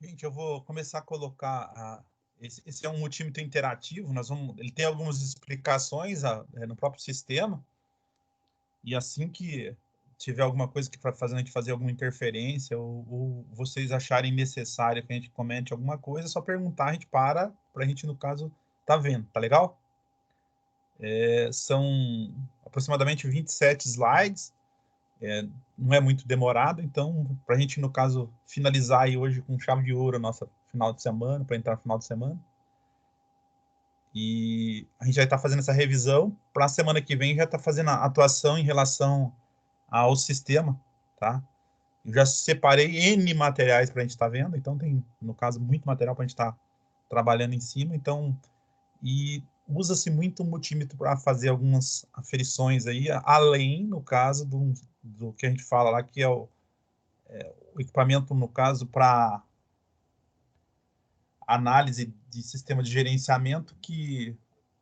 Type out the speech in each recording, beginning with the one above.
Gente, eu vou começar a colocar esse é um multímetro interativo. Ele tem algumas explicações no próprio sistema, e assim que tiver alguma coisa que vai fazendo a gente fazer alguma interferência ou vocês acharem necessário que a gente comente alguma coisa, é só perguntar, a gente para a gente, no caso, tá vendo, tá legal? São aproximadamente 27 slides, não é muito demorado, então, para a gente, no caso, finalizar aí hoje com chave de ouro a nossa final de semana, para entrar no final de semana. E a gente vai estar fazendo essa revisão. Para a semana que vem, já está fazendo a atuação em relação ao sistema, tá? Eu já separei N materiais para a gente estar vendo, então tem, no caso, muito material para a gente estar trabalhando em cima. Então, e usa-se muito o multímetro para fazer algumas aferições aí, além, no caso, do que a gente fala lá, que é o equipamento, no caso, para análise de sistema de gerenciamento, que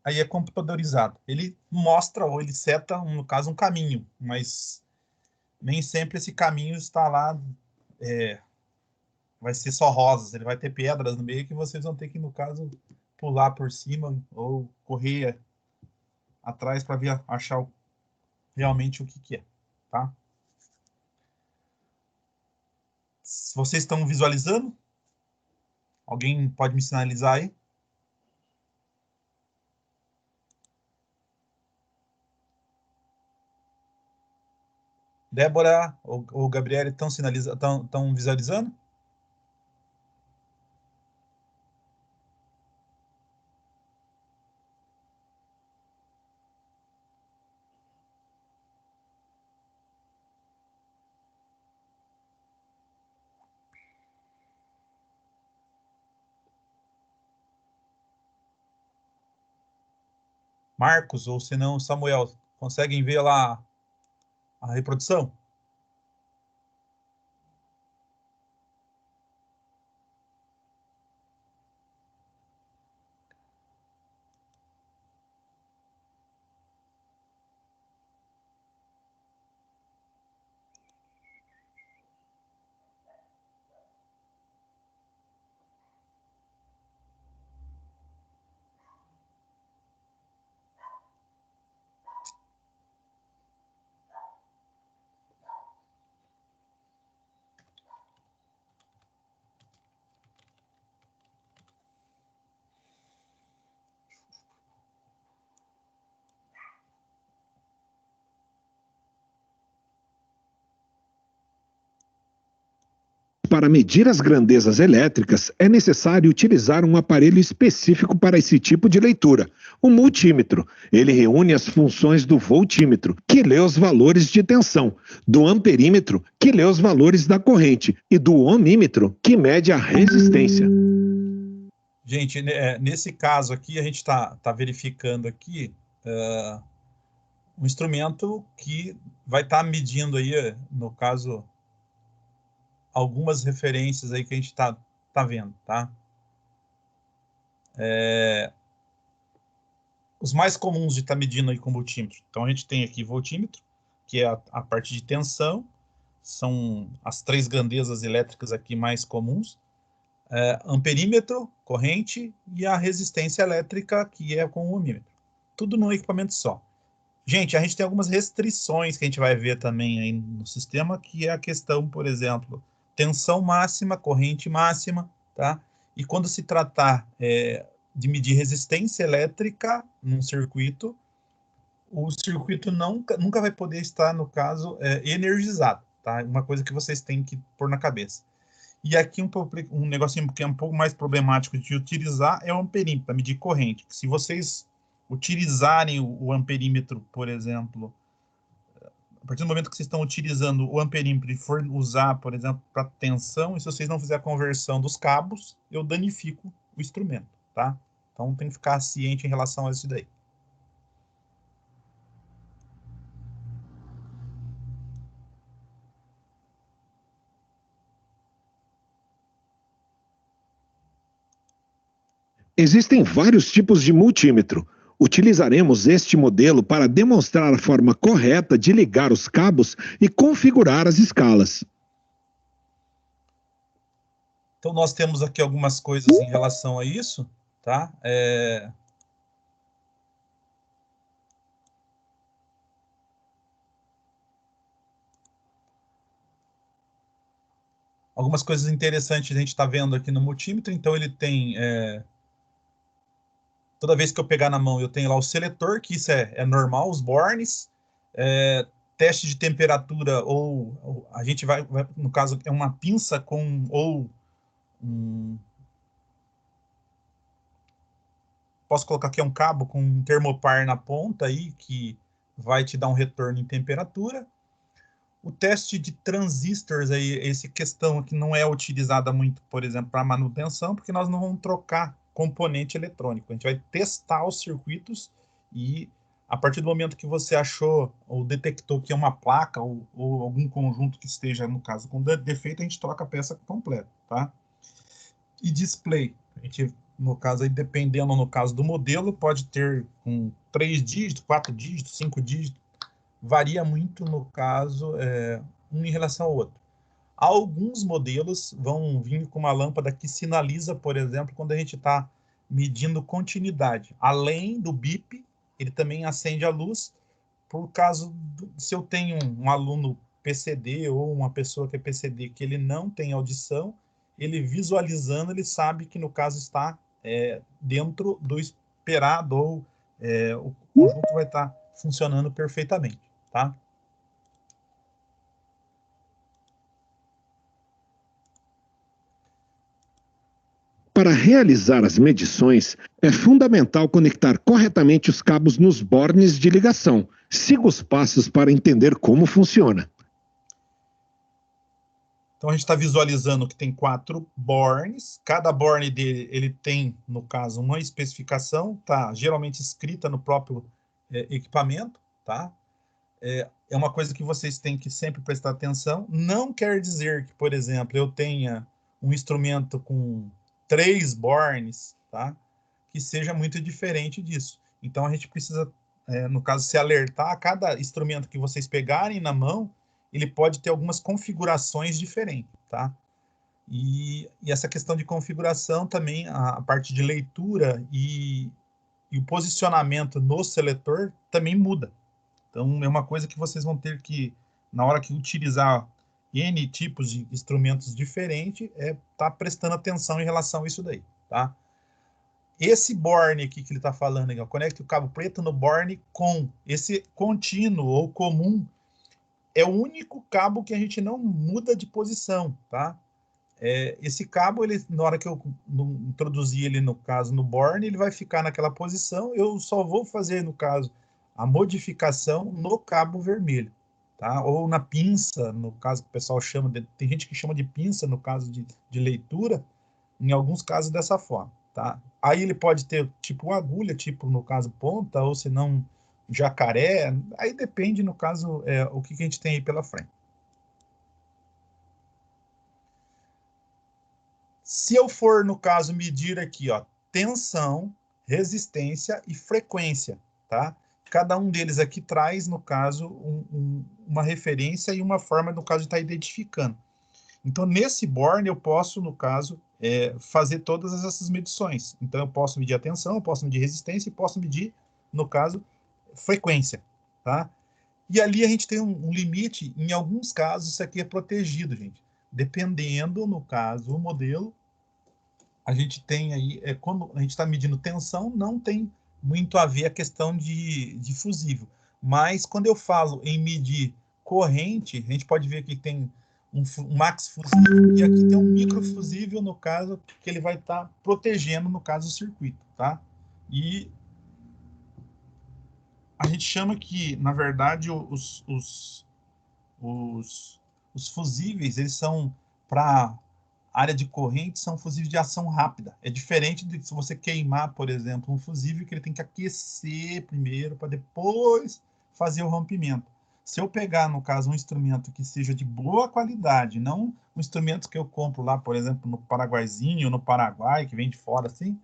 aí é computadorizado. Ele mostra ou ele seta, no caso, um caminho, mas nem sempre esse caminho está lá, vai ser só rosas, ele vai ter pedras no meio que vocês vão ter que, no caso, pular por cima ou correr atrás para achar realmente o que é, tá? Vocês estão visualizando? Alguém pode me sinalizar aí? Débora ou Gabriele estão visualizando? Marcos, ou se não, Samuel, conseguem ver lá a reprodução? Para medir as grandezas elétricas, é necessário utilizar um aparelho específico para esse tipo de leitura, o multímetro. Ele reúne as funções do voltímetro, que lê os valores de tensão, do amperímetro, que lê os valores da corrente, e do ohmímetro, que mede a resistência. Gente, nesse caso aqui, a gente está verificando aqui um instrumento que vai estar medindo aí, no caso, algumas referências aí que a gente tá vendo, tá? Os mais comuns de estar medindo aí com voltímetro. Então, a gente tem aqui voltímetro, que é a parte de tensão, são as 3 grandezas elétricas aqui mais comuns. Amperímetro, corrente, e a resistência elétrica, que é com o ohmímetro. Tudo num equipamento só. Gente, a gente tem algumas restrições que a gente vai ver também aí no sistema, que é a questão, por exemplo, tensão máxima, corrente máxima, tá? E quando se tratar de medir resistência elétrica num circuito, o circuito nunca vai poder estar, no caso, energizado, tá? Uma coisa que vocês têm que pôr na cabeça. E aqui um negocinho que é um pouco mais problemático de utilizar é o amperímetro, para medir corrente. Se vocês utilizarem o amperímetro, por exemplo, a partir do momento que vocês estão utilizando o amperímetro e for usar, por exemplo, para tensão, e se vocês não fizerem a conversão dos cabos, eu danifico o instrumento, tá? Então tem que ficar ciente em relação a isso daí. Existem vários tipos de multímetro. Utilizaremos este modelo para demonstrar a forma correta de ligar os cabos e configurar as escalas. Então, nós temos aqui algumas coisas em relação a isso, tá? Algumas coisas interessantes a gente está vendo aqui no multímetro. Então, ele tem... toda vez que eu pegar na mão, eu tenho lá o seletor, que isso é normal, os bornes. Teste de temperatura, ou a gente vai, no caso, é uma pinça com... ou posso colocar aqui um cabo com um termopar na ponta aí, que vai te dar um retorno em temperatura. O teste de transistores, aí, essa questão que não é utilizada muito, por exemplo, para manutenção, porque nós não vamos trocar componente eletrônico. A gente vai testar os circuitos e, a partir do momento que você achou ou detectou que é uma placa ou algum conjunto que esteja, no caso, com defeito, a gente troca a peça completa, tá? E display. A gente, no caso, aí, dependendo, no caso do modelo, pode ter com 3 dígitos, 4 dígitos, 5 dígitos. Varia muito, no caso, um em relação ao outro. Alguns modelos vão vir com uma lâmpada que sinaliza, por exemplo, quando a gente está medindo continuidade. Além do bip, ele também acende a luz, por caso, se eu tenho um aluno PCD ou uma pessoa que é PCD que ele não tem audição, ele visualizando, ele sabe que no caso está dentro do esperado, ou o conjunto vai estar funcionando perfeitamente, tá? Para realizar as medições, é fundamental conectar corretamente os cabos nos bornes de ligação. Siga os passos para entender como funciona. Então, a gente está visualizando que tem 4 bornes. Cada borne dele, ele tem, no caso, uma especificação, tá geralmente escrita no próprio equipamento, tá? É uma coisa que vocês têm que sempre prestar atenção. Não quer dizer que, por exemplo, eu tenha um instrumento com 3 bornes, tá? Que seja muito diferente disso. Então, a gente precisa, no caso, se alertar a cada instrumento que vocês pegarem na mão, ele pode ter algumas configurações diferentes, tá? E essa questão de configuração também, a parte de leitura e o posicionamento no seletor também muda. Então, é uma coisa que vocês vão ter que, na hora que utilizar N tipos de instrumentos diferentes, tá prestando atenção em relação a isso daí, tá? Esse borne aqui que ele está falando, conecte o cabo preto no borne com esse contínuo ou comum, é o único cabo que a gente não muda de posição, tá? Esse cabo, ele, na hora que eu introduzir ele, no caso, no borne, ele vai ficar naquela posição, eu só vou fazer, no caso, a modificação no cabo vermelho, tá? Ou na pinça, no caso que o pessoal chama, tem gente que chama de pinça, no caso de leitura, em alguns casos dessa forma, tá? Aí ele pode ter tipo uma agulha, tipo no caso ponta, ou se não jacaré, aí depende, no caso, o que a gente tem aí pela frente. Se eu for, no caso, medir aqui, ó, tensão, resistência e frequência, tá? Cada um deles aqui traz, no caso, uma referência e uma forma, no caso, de estar identificando. Então, nesse borne, eu posso, no caso, fazer todas essas medições. Então, eu posso medir a tensão, eu posso medir resistência e posso medir, no caso, frequência, tá? E ali a gente tem um limite, em alguns casos, isso aqui é protegido, gente. Dependendo, no caso, o modelo, a gente tem aí, quando a gente está medindo tensão, não tem muito a ver a questão de fusível. Mas quando eu falo em medir corrente, a gente pode ver que tem um max fusível e aqui tem um micro fusível, no caso, que ele vai estar protegendo, no caso, o circuito, tá? E a gente chama que, na verdade, os fusíveis, eles são para área de corrente, são fusíveis de ação rápida. É diferente de se você queimar, por exemplo, um fusível que ele tem que aquecer primeiro para depois fazer o rompimento. Se eu pegar, no caso, um instrumento que seja de boa qualidade, não um instrumento que eu compro lá, por exemplo, no Paraguaizinho, no Paraguai, que vem de fora, assim,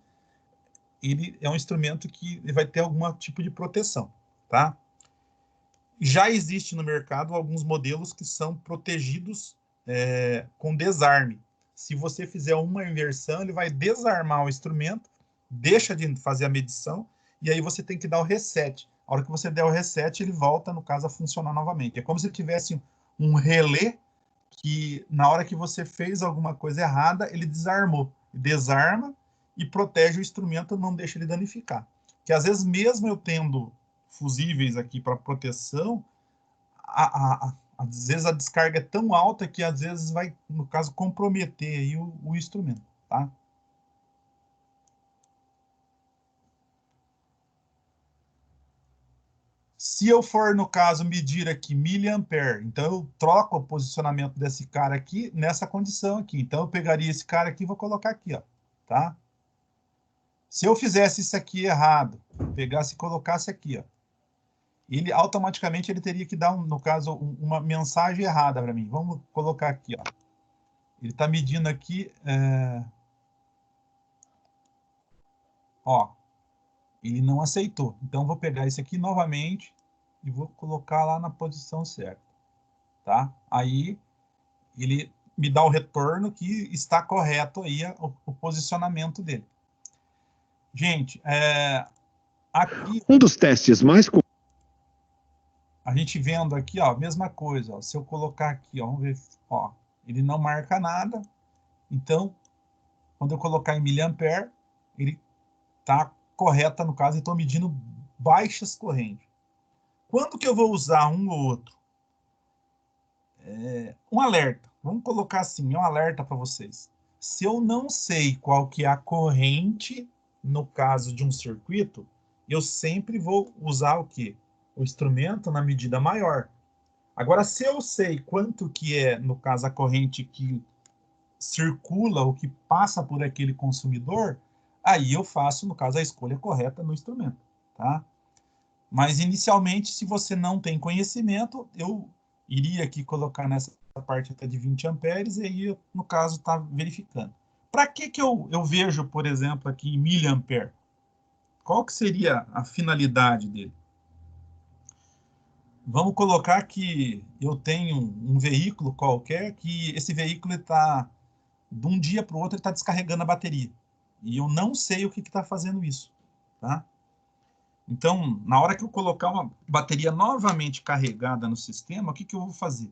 ele é um instrumento que vai ter algum tipo de proteção, tá? Já existe no mercado alguns modelos que são protegidos com desarme. se você fizer uma inversão, ele vai desarmar o instrumento, deixa de fazer a medição, e aí você tem que dar o reset. A hora que você der o reset, ele volta, no caso, a funcionar novamente. É como se tivesse um relé que, na hora que você fez alguma coisa errada, ele desarmou. Desarma e protege o instrumento, não deixa ele danificar. Que às vezes, mesmo eu tendo fusíveis aqui para proteção, às vezes a descarga é tão alta que às vezes vai, no caso, comprometer aí o instrumento, tá? Se eu for, no caso, medir aqui miliampere, então eu troco o posicionamento desse cara aqui nessa condição aqui. Então eu pegaria esse cara aqui e vou colocar aqui, ó, tá? Se eu fizesse isso aqui errado, pegasse e colocasse aqui, ó, ele automaticamente ele teria que dar, no caso, uma mensagem errada para mim. Vamos colocar aqui, ó. Ele está medindo aqui, ó, ele não aceitou. Então eu vou pegar esse aqui novamente e vou colocar lá na posição certa, tá? Aí ele me dá o retorno que está correto aí o posicionamento dele. Gente, aqui Um dos testes mais a gente vendo aqui, ó, mesma coisa, ó, se eu colocar aqui, ó, vamos ver, ó, ele não marca nada. Então, quando eu colocar em miliampere, ele está correta, no caso, eu estou medindo baixas correntes. Quando que eu vou usar um ou outro? Um alerta. Vamos colocar assim, um alerta para vocês. Se eu não sei qual que é a corrente, no caso de um circuito, eu sempre vou usar o quê? O instrumento na medida maior. Agora, se eu sei quanto que é, no caso, a corrente que circula, ou que passa por aquele consumidor, aí eu faço, no caso, a escolha correta no instrumento, tá? Mas, inicialmente, se você não tem conhecimento, eu iria aqui colocar nessa parte até de 20 amperes, e aí, no caso, está verificando. Para que eu vejo, por exemplo, aqui em miliampere? Qual que seria a finalidade dele? Vamos colocar que eu tenho um veículo qualquer, que esse veículo está, de um dia para o outro, ele está descarregando a bateria. E eu não sei o que está fazendo isso, tá? Então, na hora que eu colocar uma bateria novamente carregada no sistema, o que eu vou fazer?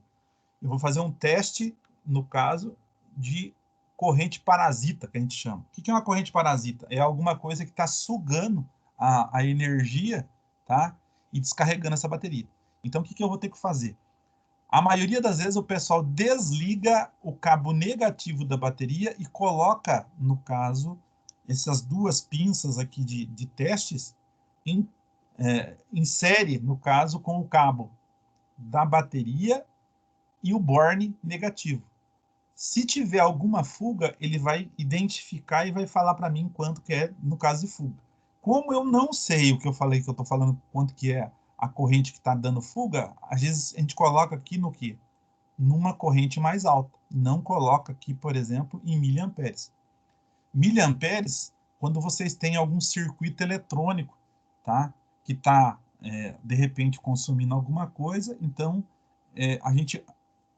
Eu vou fazer um teste, no caso, de corrente parasita, que a gente chama. O que é uma corrente parasita? É alguma coisa que está sugando a energia, tá? E descarregando essa bateria. Então, o que eu vou ter que fazer? A maioria das vezes o pessoal desliga o cabo negativo da bateria e coloca, no caso, essas duas pinças aqui de testes em série, no caso, com o cabo da bateria e o borne negativo. Se tiver alguma fuga, ele vai identificar e vai falar para mim quanto que é no caso de fuga. Como eu não sei o que eu falei, que eu estou falando quanto que é a corrente que está dando fuga, às vezes a gente coloca aqui no quê? Numa corrente mais alta. Não coloca aqui, por exemplo, em miliamperes. Miliamperes, quando vocês têm algum circuito eletrônico, tá? Que está, de repente, consumindo alguma coisa, então a gente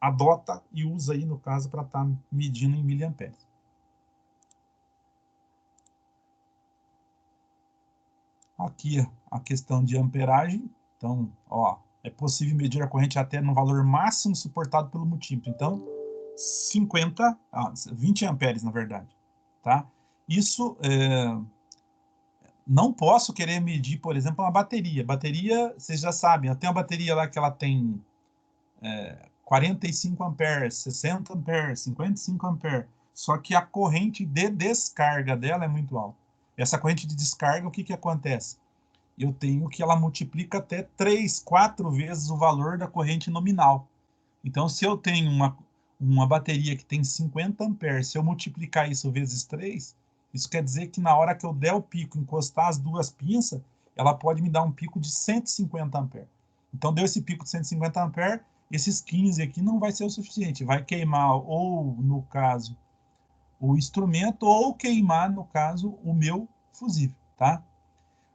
adota e usa aí, no caso, para estar medindo em miliamperes. Aqui a questão de amperagem. Então, ó, é possível medir a corrente até no valor máximo suportado pelo multímetro. Então, 20 amperes, na verdade, tá? Isso, não posso querer medir, por exemplo, uma bateria. Bateria, vocês já sabem, tem uma bateria lá que ela tem 45 amperes, 60 amperes, 55 amperes. Só que a corrente de descarga dela é muito alta. Essa corrente de descarga, o que acontece? Eu tenho que ela multiplica até 3, 4 vezes o valor da corrente nominal. Então, se eu tenho uma bateria que tem 50 amperes, se eu multiplicar isso vezes 3, isso quer dizer que na hora que eu der o pico, encostar as duas pinças, ela pode me dar um pico de 150 amperes. Então, deu esse pico de 150 amperes, esses 15 aqui não vai ser o suficiente. Vai queimar, ou, no caso, o instrumento, ou queimar, no caso, o meu fusível, tá?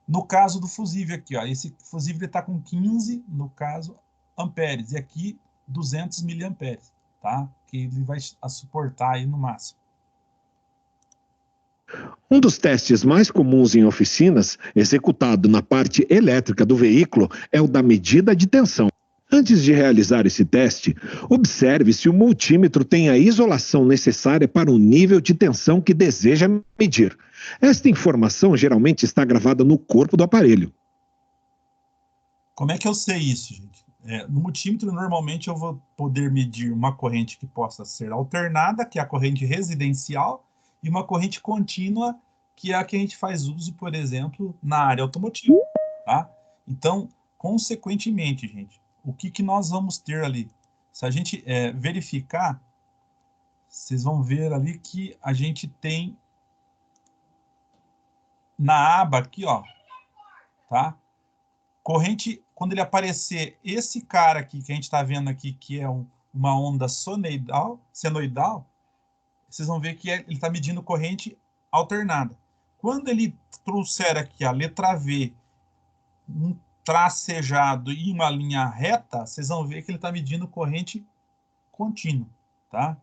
No caso do fusível aqui, ó, esse fusível está com 15, no caso, amperes, e aqui 200 miliamperes, tá? Que ele vai suportar aí no máximo. Um dos testes mais comuns em oficinas, executado na parte elétrica do veículo, é o da medida de tensão. Antes de realizar esse teste, observe se o multímetro tem a isolação necessária para o nível de tensão que deseja medir. Esta informação geralmente está gravada no corpo do aparelho. Como é que eu sei isso, gente? No multímetro, normalmente, eu vou poder medir uma corrente que possa ser alternada, que é a corrente residencial, e uma corrente contínua, que é a que a gente faz uso, por exemplo, na área automotiva. Tá? Então, consequentemente, gente, o que nós vamos ter ali? Se a gente verificar, vocês vão ver ali que a gente tem na aba aqui, ó, tá? Corrente, quando ele aparecer esse cara aqui, que a gente está vendo aqui, que é uma onda senoidal, vocês vão ver que ele está medindo corrente alternada. Quando ele trouxer aqui a letra V, um tracejado e uma linha reta, vocês vão ver que ele está medindo corrente contínua, tá?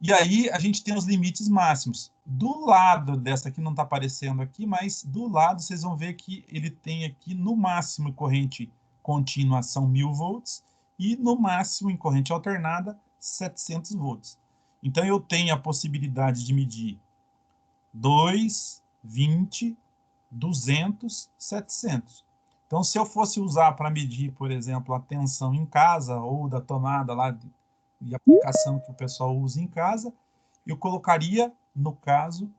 E aí a gente tem os limites máximos. Do lado dessa aqui, não está aparecendo aqui, mas do lado vocês vão ver que ele tem aqui no máximo corrente contínua são 1000 volts e no máximo em corrente alternada 700 volts. Então eu tenho a possibilidade de medir 2, 20, 200, 700. Então se eu fosse usar para medir, por exemplo, a tensão em casa ou da tomada lá de aplicação que o pessoal usa em casa, eu colocaria, no caso,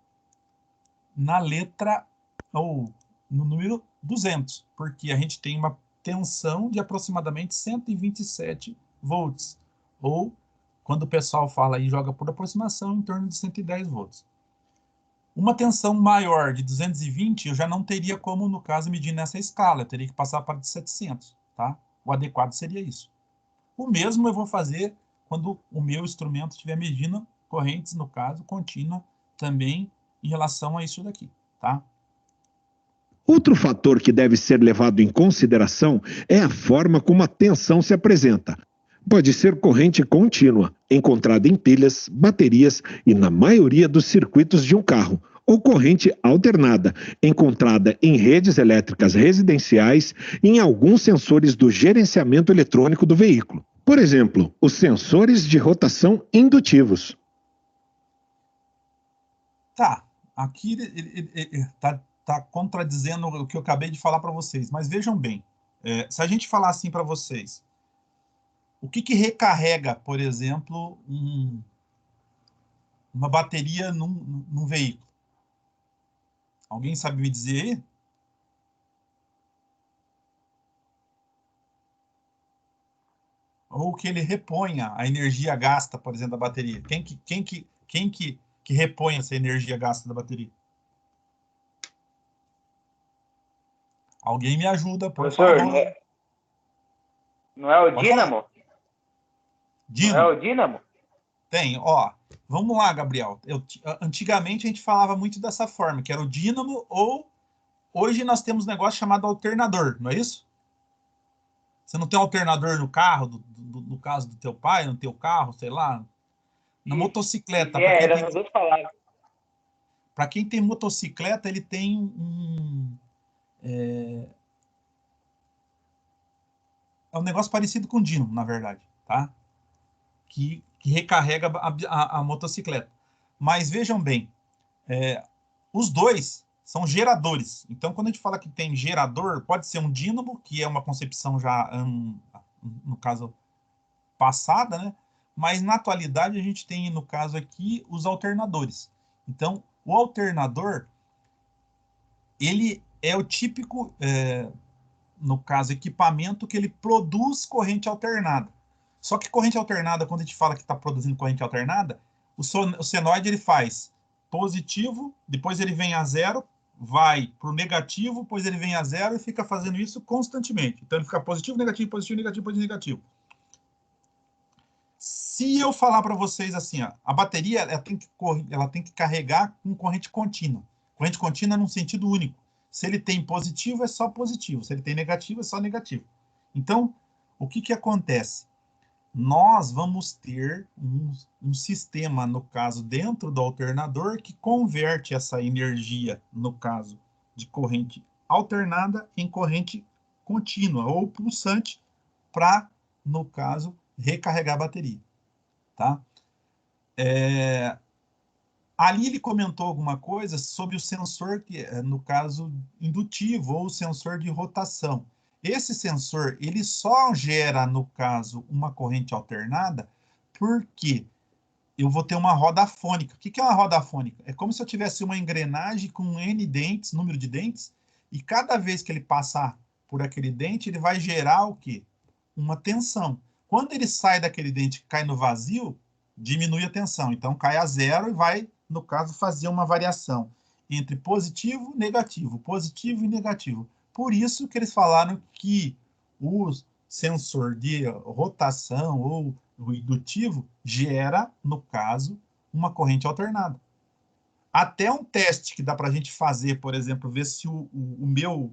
na letra, ou no número 200, porque a gente tem uma tensão de aproximadamente 127 volts, ou, quando o pessoal fala e joga por aproximação, em torno de 110 volts. Uma tensão maior de 220, eu já não teria como, no caso, medir nessa escala, eu teria que passar para de 700, tá? O adequado seria isso. O mesmo eu vou fazer quando o meu instrumento estiver medindo correntes, no caso, contínua, também em relação a isso daqui, tá? Outro fator que deve ser levado em consideração é a forma como a tensão se apresenta. Pode ser corrente contínua, encontrada em pilhas, baterias e na maioria dos circuitos de um carro, ou corrente alternada, encontrada em redes elétricas residenciais e em alguns sensores do gerenciamento eletrônico do veículo. Por exemplo, os sensores de rotação indutivos. Tá, aqui ele tá contradizendo o que eu acabei de falar para vocês, mas vejam bem, se a gente falar assim para vocês, o que recarrega, por exemplo, uma bateria num veículo? Alguém sabe me dizer aí? Ou que ele reponha a energia gasta, por exemplo, da bateria. Quem que repõe essa energia gasta da bateria? Alguém me ajuda, por Professor, favor. não é o Pode dínamo? falar. Não é Dínamo. o dínamo? Tem, ó. Vamos lá, Gabriel. Antigamente a gente falava muito dessa forma, que era o dínamo, ou hoje nós temos um negócio chamado alternador, não é isso? Você não tem alternador no carro, no caso do teu pai, no teu carro, sei lá. Na motocicleta, Eram as duas palavras. para quem tem motocicleta, ele tem é um negócio parecido com dínamo, na verdade, tá? Que recarrega a motocicleta. Mas vejam bem, os dois são geradores. Então, quando a gente fala que tem gerador, pode ser um dínamo, que é uma concepção já, no caso, passada, né? Mas, na atualidade, a gente tem, no caso aqui, os alternadores. Então, o alternador, ele é o típico, no caso, equipamento que ele produz corrente alternada. Só que corrente alternada, quando a gente fala que está produzindo corrente alternada, o senoide ele faz positivo, depois ele vem a zero, vai para o negativo, depois ele vem a zero e fica fazendo isso constantemente. Então ele fica positivo, negativo, positivo, negativo, positivo, negativo. Se eu falar para vocês assim, ó, a bateria ela tem que carregar com corrente contínua. Corrente contínua num sentido único. Se ele tem positivo, é só positivo. Se ele tem negativo, é só negativo. Então, o que acontece? nós vamos ter um sistema, no caso, dentro do alternador, que converte essa energia, no caso, de corrente alternada em corrente contínua ou pulsante para, no caso, recarregar a bateria, tá? Ali ele comentou alguma coisa sobre o sensor, que no caso, indutivo ou sensor de rotação. Esse sensor, ele só gera, no caso, uma corrente alternada porque eu vou ter uma roda fônica. O que é uma roda fônica? É como se eu tivesse uma engrenagem com N dentes, número de dentes, e cada vez que ele passar por aquele dente, ele vai gerar o quê? Uma tensão. Quando ele sai daquele dente e cai no vazio, diminui a tensão. Então, cai a zero e vai, no caso, fazer uma variação entre positivo e negativo, positivo e negativo. Por isso que eles falaram que o sensor de rotação ou o indutivo gera, no caso, uma corrente alternada. Até um teste que dá para a gente fazer, por exemplo, ver se o meu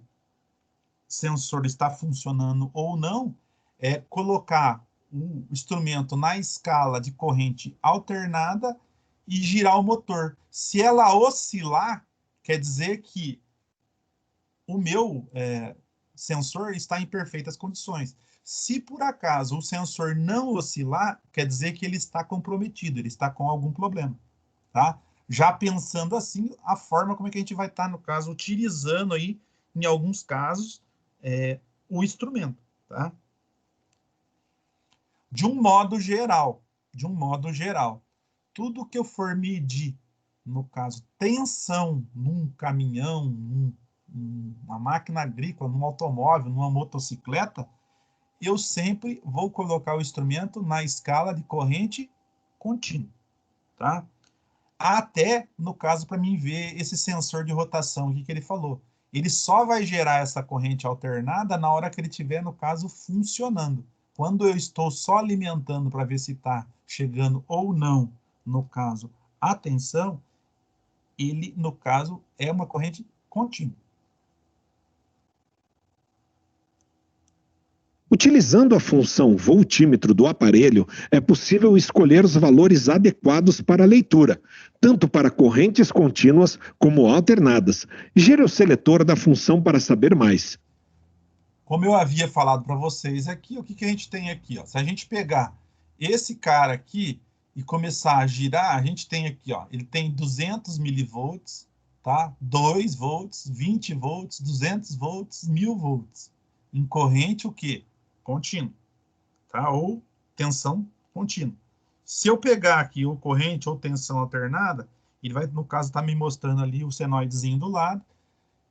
sensor está funcionando ou não, é colocar o instrumento na escala de corrente alternada e girar o motor. Se ela oscilar, quer dizer que o meu sensor está em perfeitas condições. Se por acaso o sensor não oscilar, quer dizer que ele está comprometido, ele está com algum problema, tá? Já pensando assim, a forma como é que a gente vai estar, no caso, utilizando aí, em alguns casos, o instrumento, tá? De um modo geral, tudo que eu for medir, no caso, tensão num caminhão, numa máquina agrícola, num automóvel, numa motocicleta, eu sempre vou colocar o instrumento na escala de corrente contínua, tá? Até, no caso, para mim ver esse sensor de rotação, o que ele falou. Ele só vai gerar essa corrente alternada na hora que ele estiver, no caso, funcionando. Quando eu estou só alimentando para ver se está chegando ou não, no caso, a tensão, ele, no caso, é uma corrente contínua. Utilizando a função voltímetro do aparelho, é possível escolher os valores adequados para a leitura, tanto para correntes contínuas como alternadas. Gere o seletor da função para saber mais. Como eu havia falado para vocês aqui, o que a gente tem aqui? Ó? Se a gente pegar esse cara aqui e começar a girar, a gente tem aqui, ó, ele tem 200 milivolts, tá? 2 volts, 20 volts, 200 volts, 1000 volts. Em corrente, o quê? Contínua, tá? Ou tensão contínua. Se eu pegar aqui o corrente ou tensão alternada, ele vai, no caso, estar me mostrando ali o senoidezinho do lado.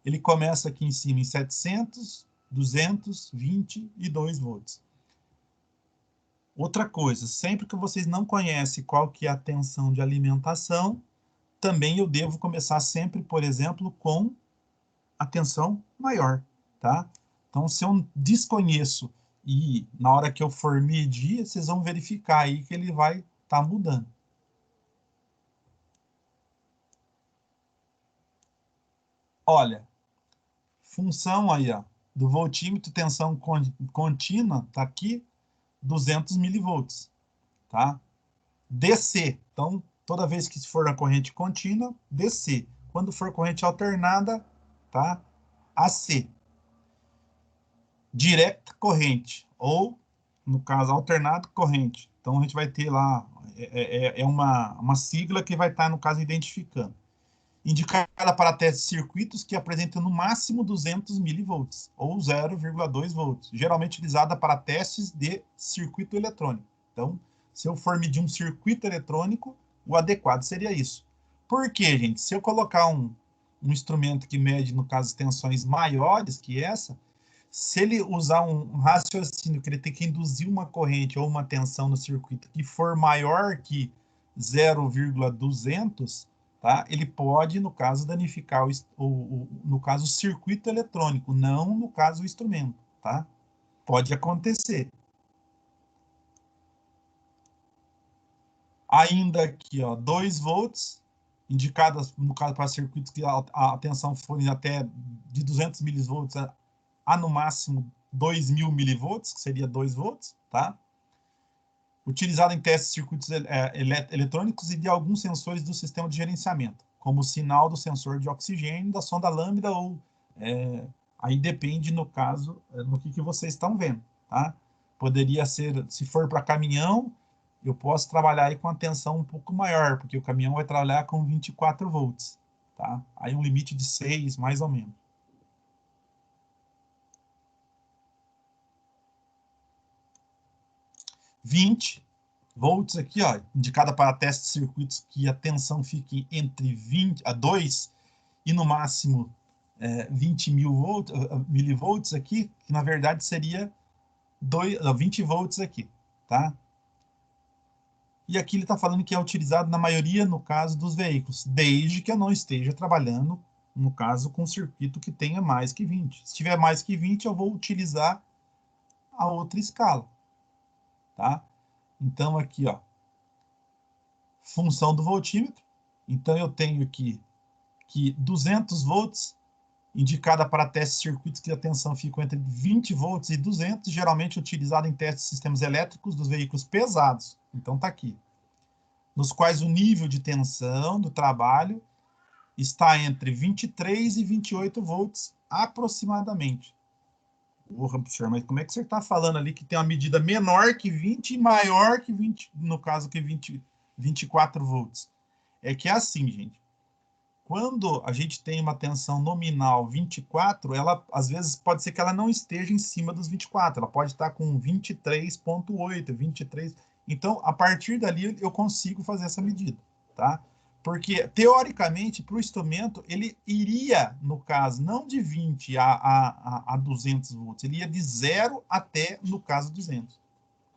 Ele começa aqui em cima em 700, 222 volts. Outra coisa, sempre que vocês não conhecem qual que é a tensão de alimentação, também eu devo começar sempre, por exemplo, com a tensão maior, tá? Então, se eu desconheço e na hora que eu for medir, vocês vão verificar aí que ele vai estar mudando. Olha, função aí, ó, do voltímetro, tensão contínua, tá aqui, 200 milivolts, tá? DC, então, toda vez que for a corrente contínua, DC. Quando for corrente alternada, tá? AC. Direta corrente, ou, no caso, alternado corrente. Então, a gente vai ter lá, uma sigla que vai estar, no caso, identificando. Indicada para testes de circuitos que apresentam no máximo 200 milivolts, ou 0,2 volts. Geralmente utilizada para testes de circuito eletrônico. Então, se eu for medir um circuito eletrônico, o adequado seria isso. Por quê, gente? Se eu colocar um instrumento que mede, no caso, tensões maiores que essa, se ele usar um raciocínio que ele tem que induzir uma corrente ou uma tensão no circuito que for maior que 0,200, tá? Ele pode, no caso, danificar no caso, o circuito eletrônico, não no caso o instrumento, tá? Pode acontecer. Ainda aqui, ó, 2 volts, indicadas, no caso, para circuitos que a tensão for até de 200 milivolts a no máximo 2.000 milivolts, que seria 2 volts, tá? Utilizado em testes de circuitos eletrônicos e de alguns sensores do sistema de gerenciamento, como o sinal do sensor de oxigênio da sonda lambda ou aí depende, no caso, no que vocês estão vendo, tá? Poderia ser, se for para caminhão, eu posso trabalhar aí com a tensão um pouco maior, porque o caminhão vai trabalhar com 24 volts, tá? Aí um limite de 6, mais ou menos. (20 volts aqui, ó, indicada para teste de circuitos que a tensão fique entre 20 a 2 e no máximo 20 milivolts aqui, que na verdade seria 20 volts aqui, tá? E aqui ele está falando que é utilizado na maioria, no caso, dos veículos, desde que eu não esteja trabalhando, no caso, com um circuito que tenha mais que 20. Se tiver mais que 20, eu vou utilizar a outra escala, tá? Então, aqui, ó, função do voltímetro. Então, eu tenho aqui que 200 volts, indicada para testes de circuitos que a tensão fica entre 20 volts e 200, geralmente utilizado em testes de sistemas elétricos dos veículos pesados. Então, está aqui. Nos quais o nível de tensão do trabalho está entre 23 e 28 volts, aproximadamente. Porra, senhor, mas como é que você está falando ali que tem uma medida menor que 20 e maior que 20, no caso que 24 volts? É que é assim, gente. Quando a gente tem uma tensão nominal 24, ela, às vezes, pode ser que ela não esteja em cima dos 24, ela pode estar com 23,8, 23. Então, a partir dali, eu consigo fazer essa medida, tá? Porque, teoricamente, para o instrumento, ele iria, no caso, não de 20 a 200 volts, ele ia de 0 até, no caso, 200,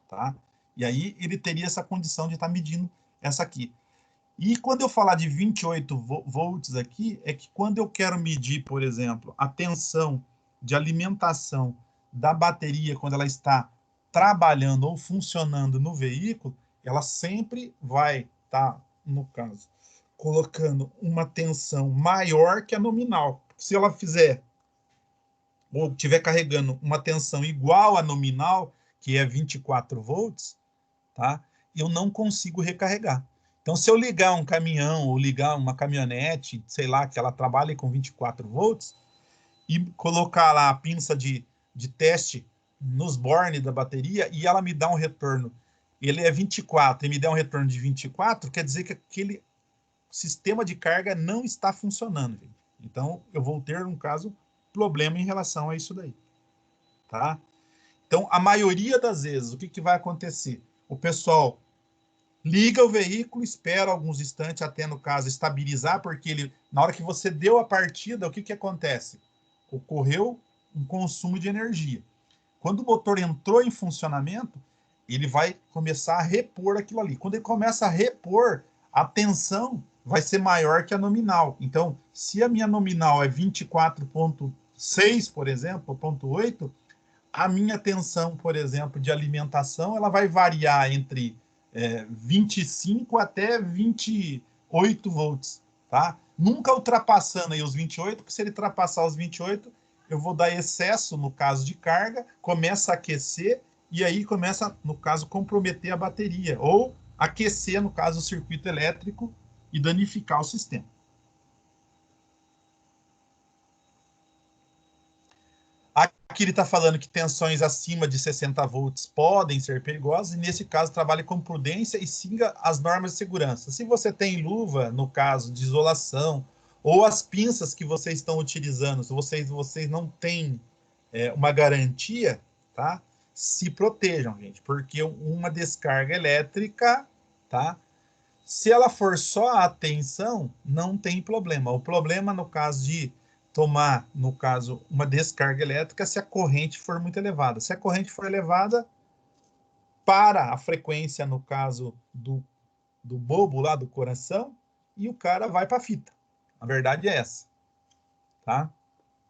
tá? E aí, ele teria essa condição de estar medindo essa aqui. E quando eu falar de 28 volts aqui, é que quando eu quero medir, por exemplo, a tensão de alimentação da bateria quando ela está trabalhando ou funcionando no veículo, ela sempre vai estar, no caso, colocando uma tensão maior que a nominal. Se ela fizer, ou estiver carregando uma tensão igual à nominal, que é 24 volts, tá? Eu não consigo recarregar. Então, se eu ligar um caminhão ou ligar uma caminhonete, sei lá, que ela trabalhe com 24 volts, e colocar lá a pinça de teste nos bornes da bateria, e ela me dá um retorno, ele é 24, e me dá um retorno de 24, quer dizer que aquele sistema de carga não está funcionando, gente. Então, eu vou ter, no caso, problema em relação a isso daí, tá? Então, a maioria das vezes, o que vai acontecer? O pessoal liga o veículo, espera alguns instantes até, no caso, estabilizar, porque ele, na hora que você deu a partida, o que acontece? Ocorreu um consumo de energia. Quando o motor entrou em funcionamento, ele vai começar a repor aquilo ali. Quando ele começa a repor, a tensão vai ser maior que a nominal. Então, se a minha nominal é 24,6, por exemplo, 0,8, a minha tensão, por exemplo, de alimentação, ela vai variar entre 25 até 28 volts, tá? Nunca ultrapassando aí os 28, porque se ele ultrapassar os 28, eu vou dar excesso, no caso de carga, começa a aquecer, e aí começa, no caso, comprometer a bateria, ou aquecer, no caso, o circuito elétrico e danificar o sistema. Aqui ele está falando que tensões acima de 60 volts podem ser perigosas, e nesse caso trabalhe com prudência e siga as normas de segurança. Se você tem luva, no caso de isolação, ou as pinças que vocês estão utilizando, se vocês não têm uma garantia, tá? Se protejam, gente, porque uma descarga elétrica, tá? Se ela for só a tensão, não tem problema. O problema, no caso de tomar, no caso, uma descarga elétrica, se a corrente for muito elevada. Se a corrente for elevada, para a frequência, no caso do bulbo lá do coração, e o cara vai para a fita. A verdade é essa, tá?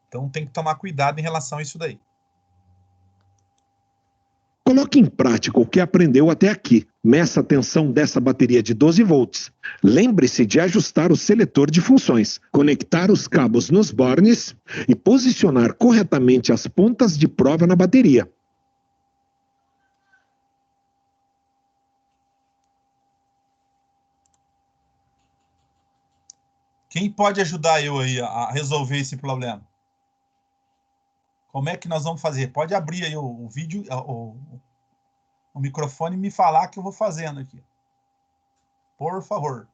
Então tem que tomar cuidado em relação a isso daí. Coloque em prática o que aprendeu até aqui. Meça a tensão dessa bateria de 12 volts. Lembre-se de ajustar o seletor de funções, conectar os cabos nos bornes e posicionar corretamente as pontas de prova na bateria. Quem pode ajudar eu aí a resolver esse problema? Como é que nós vamos fazer? Pode abrir aí o vídeo, o microfone e me falar que eu vou fazendo aqui. Por favor.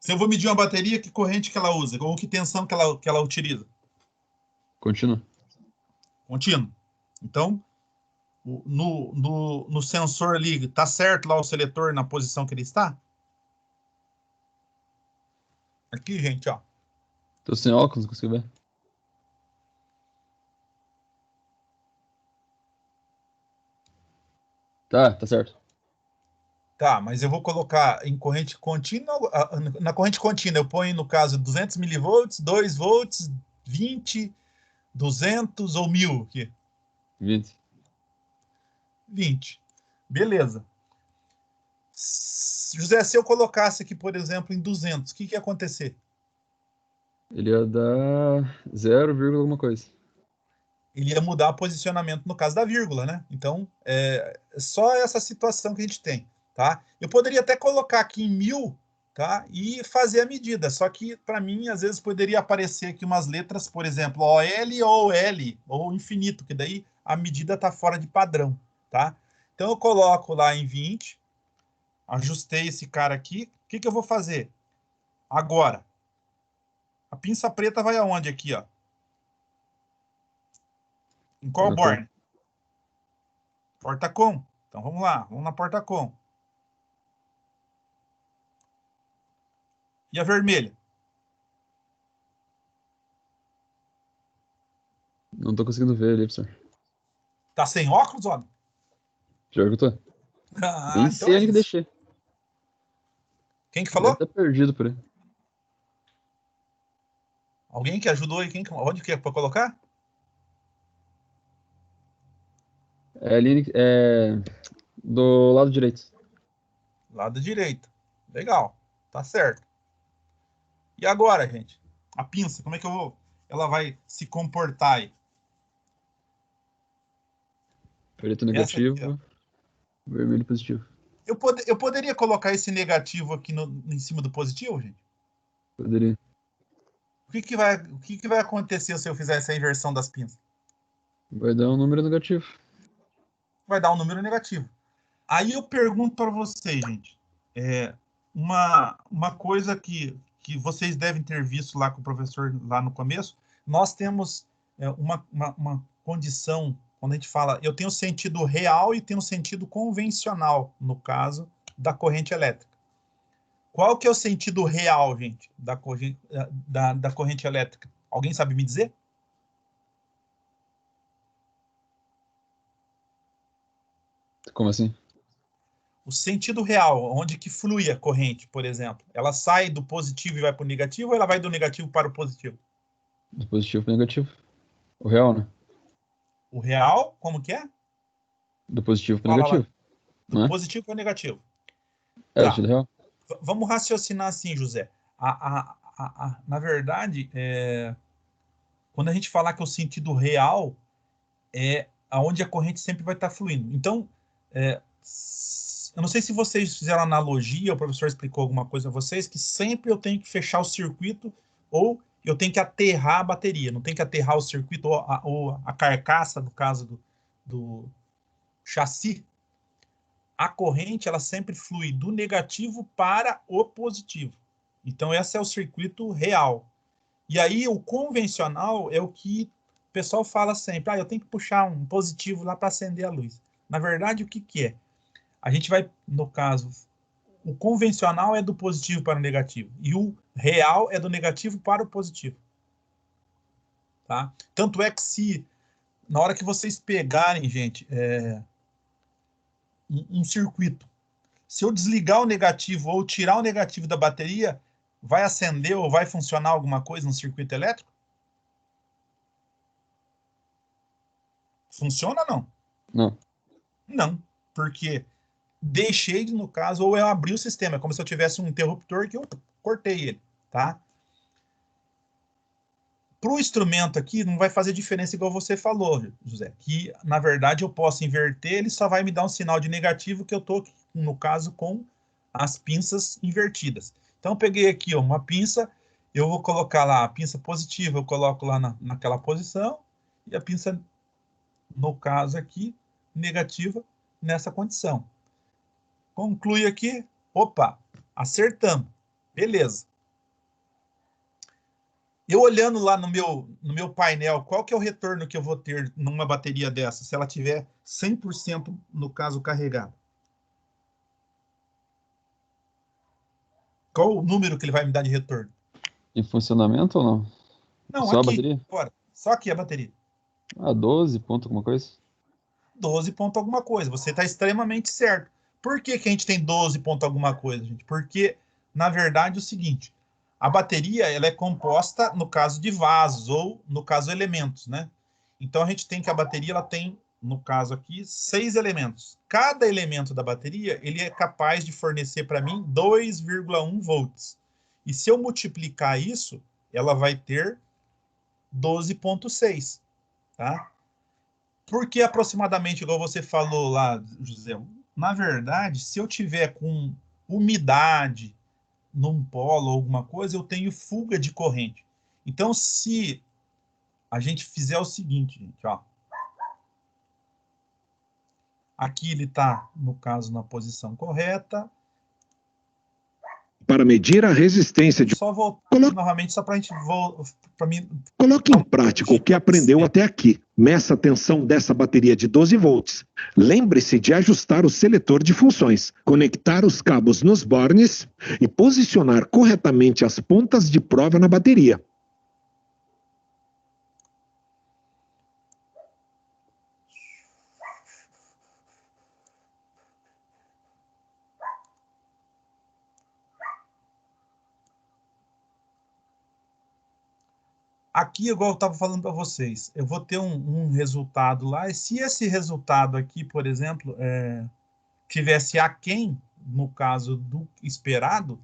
Se eu vou medir uma bateria, que corrente que ela usa? Ou que tensão que ela utiliza? Contínua. Contínuo. Então, no sensor ali, tá certo lá o seletor na posição que ele está? Aqui, gente, ó. Tô sem óculos, não consigo ver. Tá certo. Tá, mas eu vou colocar em corrente contínua. Na corrente contínua, eu ponho, no caso, 200 milivolts, 2 volts, 20, 200 ou 1000 aqui. 20. 20. Beleza. José, se eu colocasse aqui, por exemplo, em 200, o que ia acontecer? Ele ia dar 0, alguma coisa. Ele ia mudar o posicionamento no caso da vírgula, né? Então, é só essa situação que a gente tem, tá? Eu poderia até colocar aqui em 1000, tá? E fazer a medida, só que para mim, às vezes, poderia aparecer aqui umas letras, por exemplo, OL ou L, ou infinito, que daí a medida está fora de padrão, tá? Então, eu coloco lá em 20, ajustei esse cara aqui, o que eu vou fazer? Agora, a pinça preta vai aonde aqui, ó? Em qual borne? Porta com. Então vamos lá, vamos na porta com. E a vermelha? Não tô conseguindo ver ali, professor. Tá sem óculos, homem? Pior que eu tô. Nem Então sei é onde que isso. deixei. Quem que Deve falou? estar perdido por aí. Alguém que ajudou aí? Onde que é para colocar? É ali, do lado direito. Lado direito. Legal. Tá certo. E agora, gente? A pinça, como é que eu vou? Ela vai se comportar aí? Preto Essa aqui, ó. negativo, vermelho positivo. Eu poderia colocar esse negativo aqui em cima do positivo, gente? Poderia. O que vai acontecer se eu fizer essa inversão das pinças? Vai dar um número negativo. Vai dar um número negativo. Aí eu pergunto para vocês, gente, uma coisa que vocês devem ter visto lá com o professor lá no começo, nós temos uma condição, quando a gente fala, eu tenho sentido real e tenho sentido convencional, no caso da corrente elétrica. Qual que é o sentido real, gente, da corrente elétrica? Alguém sabe me dizer? Como assim? O sentido real, onde que flui a corrente, por exemplo. Ela sai do positivo e vai para o negativo, ou ela vai do negativo para o positivo? Do positivo pro negativo. O real, né? O real, como que é? Do positivo pro Fala lá. negativo. Do Não é? positivo para o negativo. É, o Tá. sentido real. Vamos raciocinar assim, José. Na verdade, quando a gente falar que o sentido real é aonde a corrente sempre vai estar fluindo. Então, eu não sei se vocês fizeram analogia, o professor explicou alguma coisa a vocês, que sempre eu tenho que fechar o circuito ou eu tenho que aterrar a bateria, não tem que aterrar o circuito ou a carcaça, no caso do chassi. A corrente, ela sempre flui do negativo para o positivo. Então, esse é o circuito real. E aí, o convencional é o que o pessoal fala sempre, eu tenho que puxar um positivo lá para acender a luz. Na verdade, o que que é? A gente vai, no caso, o convencional é do positivo para o negativo e o real é do negativo para o positivo. Tá? Tanto é que se, na hora que vocês pegarem, gente, um circuito, se eu desligar o negativo ou tirar o negativo da bateria, vai acender ou vai funcionar alguma coisa no circuito elétrico? Funciona ou não? Não. Não, porque deixei, no caso, ou eu abri o sistema. É como se eu tivesse um interruptor que eu cortei ele, tá? Para o instrumento aqui, não vai fazer diferença igual você falou, José, que, na verdade, eu posso inverter, ele só vai me dar um sinal de negativo que eu estou, no caso, com as pinças invertidas. Então, eu peguei aqui ó, uma pinça, eu vou colocar lá a pinça positiva, eu coloco lá naquela posição, e a pinça, no caso aqui, negativa, nessa condição. Conclui aqui, opa, acertamos, beleza. Eu olhando lá no meu painel, qual que é o retorno que eu vou ter numa bateria dessa, se ela tiver 100%, no caso, carregada? Qual o número que ele vai me dar de retorno? Em funcionamento ou não? Não, Só a aqui, bateria? fora. Só aqui a bateria. 12 ponto alguma coisa? 12 ponto alguma coisa. Você está extremamente certo. Por que que a gente tem 12 ponto alguma coisa, gente? Porque, na verdade, é o seguinte, a bateria ela é composta, no caso de vasos, ou, no caso, elementos, né? Então, a gente tem que a bateria ela tem, no caso aqui, 6 elementos. Cada elemento da bateria ele é capaz de fornecer para mim 2,1 volts. E se eu multiplicar isso, ela vai ter 12,6, tá? Por que aproximadamente, igual você falou lá, José? Na verdade, se eu tiver com umidade num polo ou alguma coisa, eu tenho fuga de corrente. Então, se a gente fizer o seguinte, gente, ó. Aqui ele está, no caso, na posição correta. Para medir a resistência de... Só voltar aqui novamente, só para a gente para mim. Coloque em prática o que aprendeu até aqui. Meça a tensão dessa bateria de 12 volts. Lembre-se de ajustar o seletor de funções, conectar os cabos nos bornes e posicionar corretamente as pontas de prova na bateria. Aqui, igual eu estava falando para vocês, eu vou ter um resultado lá, e se esse resultado aqui, por exemplo, tivesse aquém, no caso do esperado,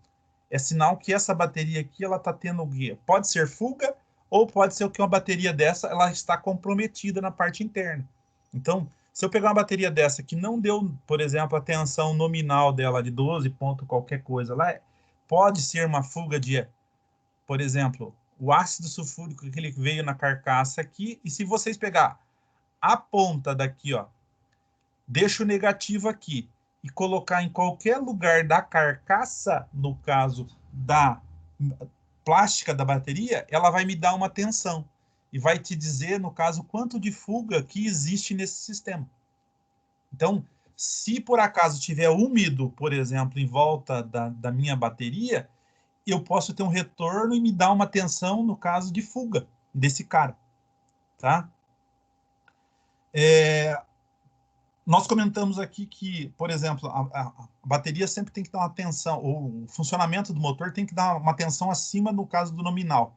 é sinal que essa bateria aqui, ela está tendo guia. Pode ser fuga, ou pode ser que uma bateria dessa, ela está comprometida na parte interna. Então, se eu pegar uma bateria dessa que não deu, por exemplo, a tensão nominal dela de 12 ponto qualquer coisa lá, pode ser uma fuga de, por exemplo, o ácido sulfúrico que ele veio na carcaça aqui, e se vocês pegar a ponta daqui, ó, deixa o negativo aqui, e colocar em qualquer lugar da carcaça, no caso da plástica da bateria, ela vai me dar uma tensão, e vai te dizer, no caso, quanto de fuga que existe nesse sistema. Então, se por acaso tiver úmido, por exemplo, em volta da minha bateria, eu posso ter um retorno e me dar uma tensão no caso de fuga desse cara, tá? Nós comentamos aqui que, por exemplo, a bateria sempre tem que dar uma tensão, ou o funcionamento do motor tem que dar uma tensão acima no caso do nominal.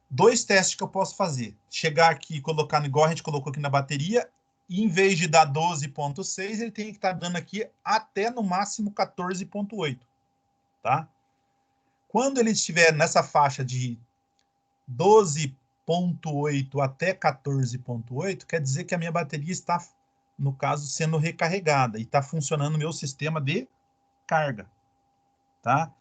2 testes que eu posso fazer. Chegar aqui e colocar, igual a gente colocou aqui na bateria, e em vez de dar 12,6, ele tem que estar dando aqui até no máximo 14,8, tá? Quando ele estiver nessa faixa de 12,8 até 14,8, quer dizer que a minha bateria está, no caso, sendo recarregada e está funcionando o meu sistema de carga, tá?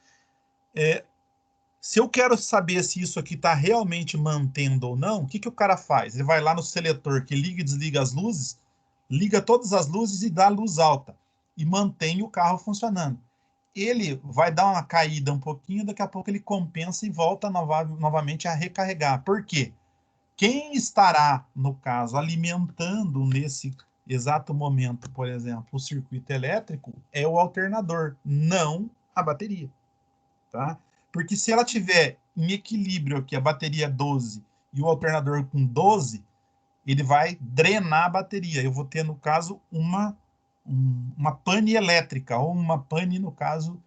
Se eu quero saber se isso aqui está realmente mantendo ou não, o que o cara faz? Ele vai lá no seletor que liga e desliga as luzes, liga todas as luzes e dá luz alta e mantém o carro funcionando. Ele vai dar uma caída um pouquinho, daqui a pouco ele compensa e volta novamente a recarregar. Por quê? Quem estará, no caso, alimentando nesse exato momento, por exemplo, o circuito elétrico é o alternador, não a bateria, tá? Porque se ela tiver em equilíbrio aqui, a bateria 12 e o alternador com 12, ele vai drenar a bateria. Eu vou ter, no caso, uma pane elétrica, ou uma pane, no caso,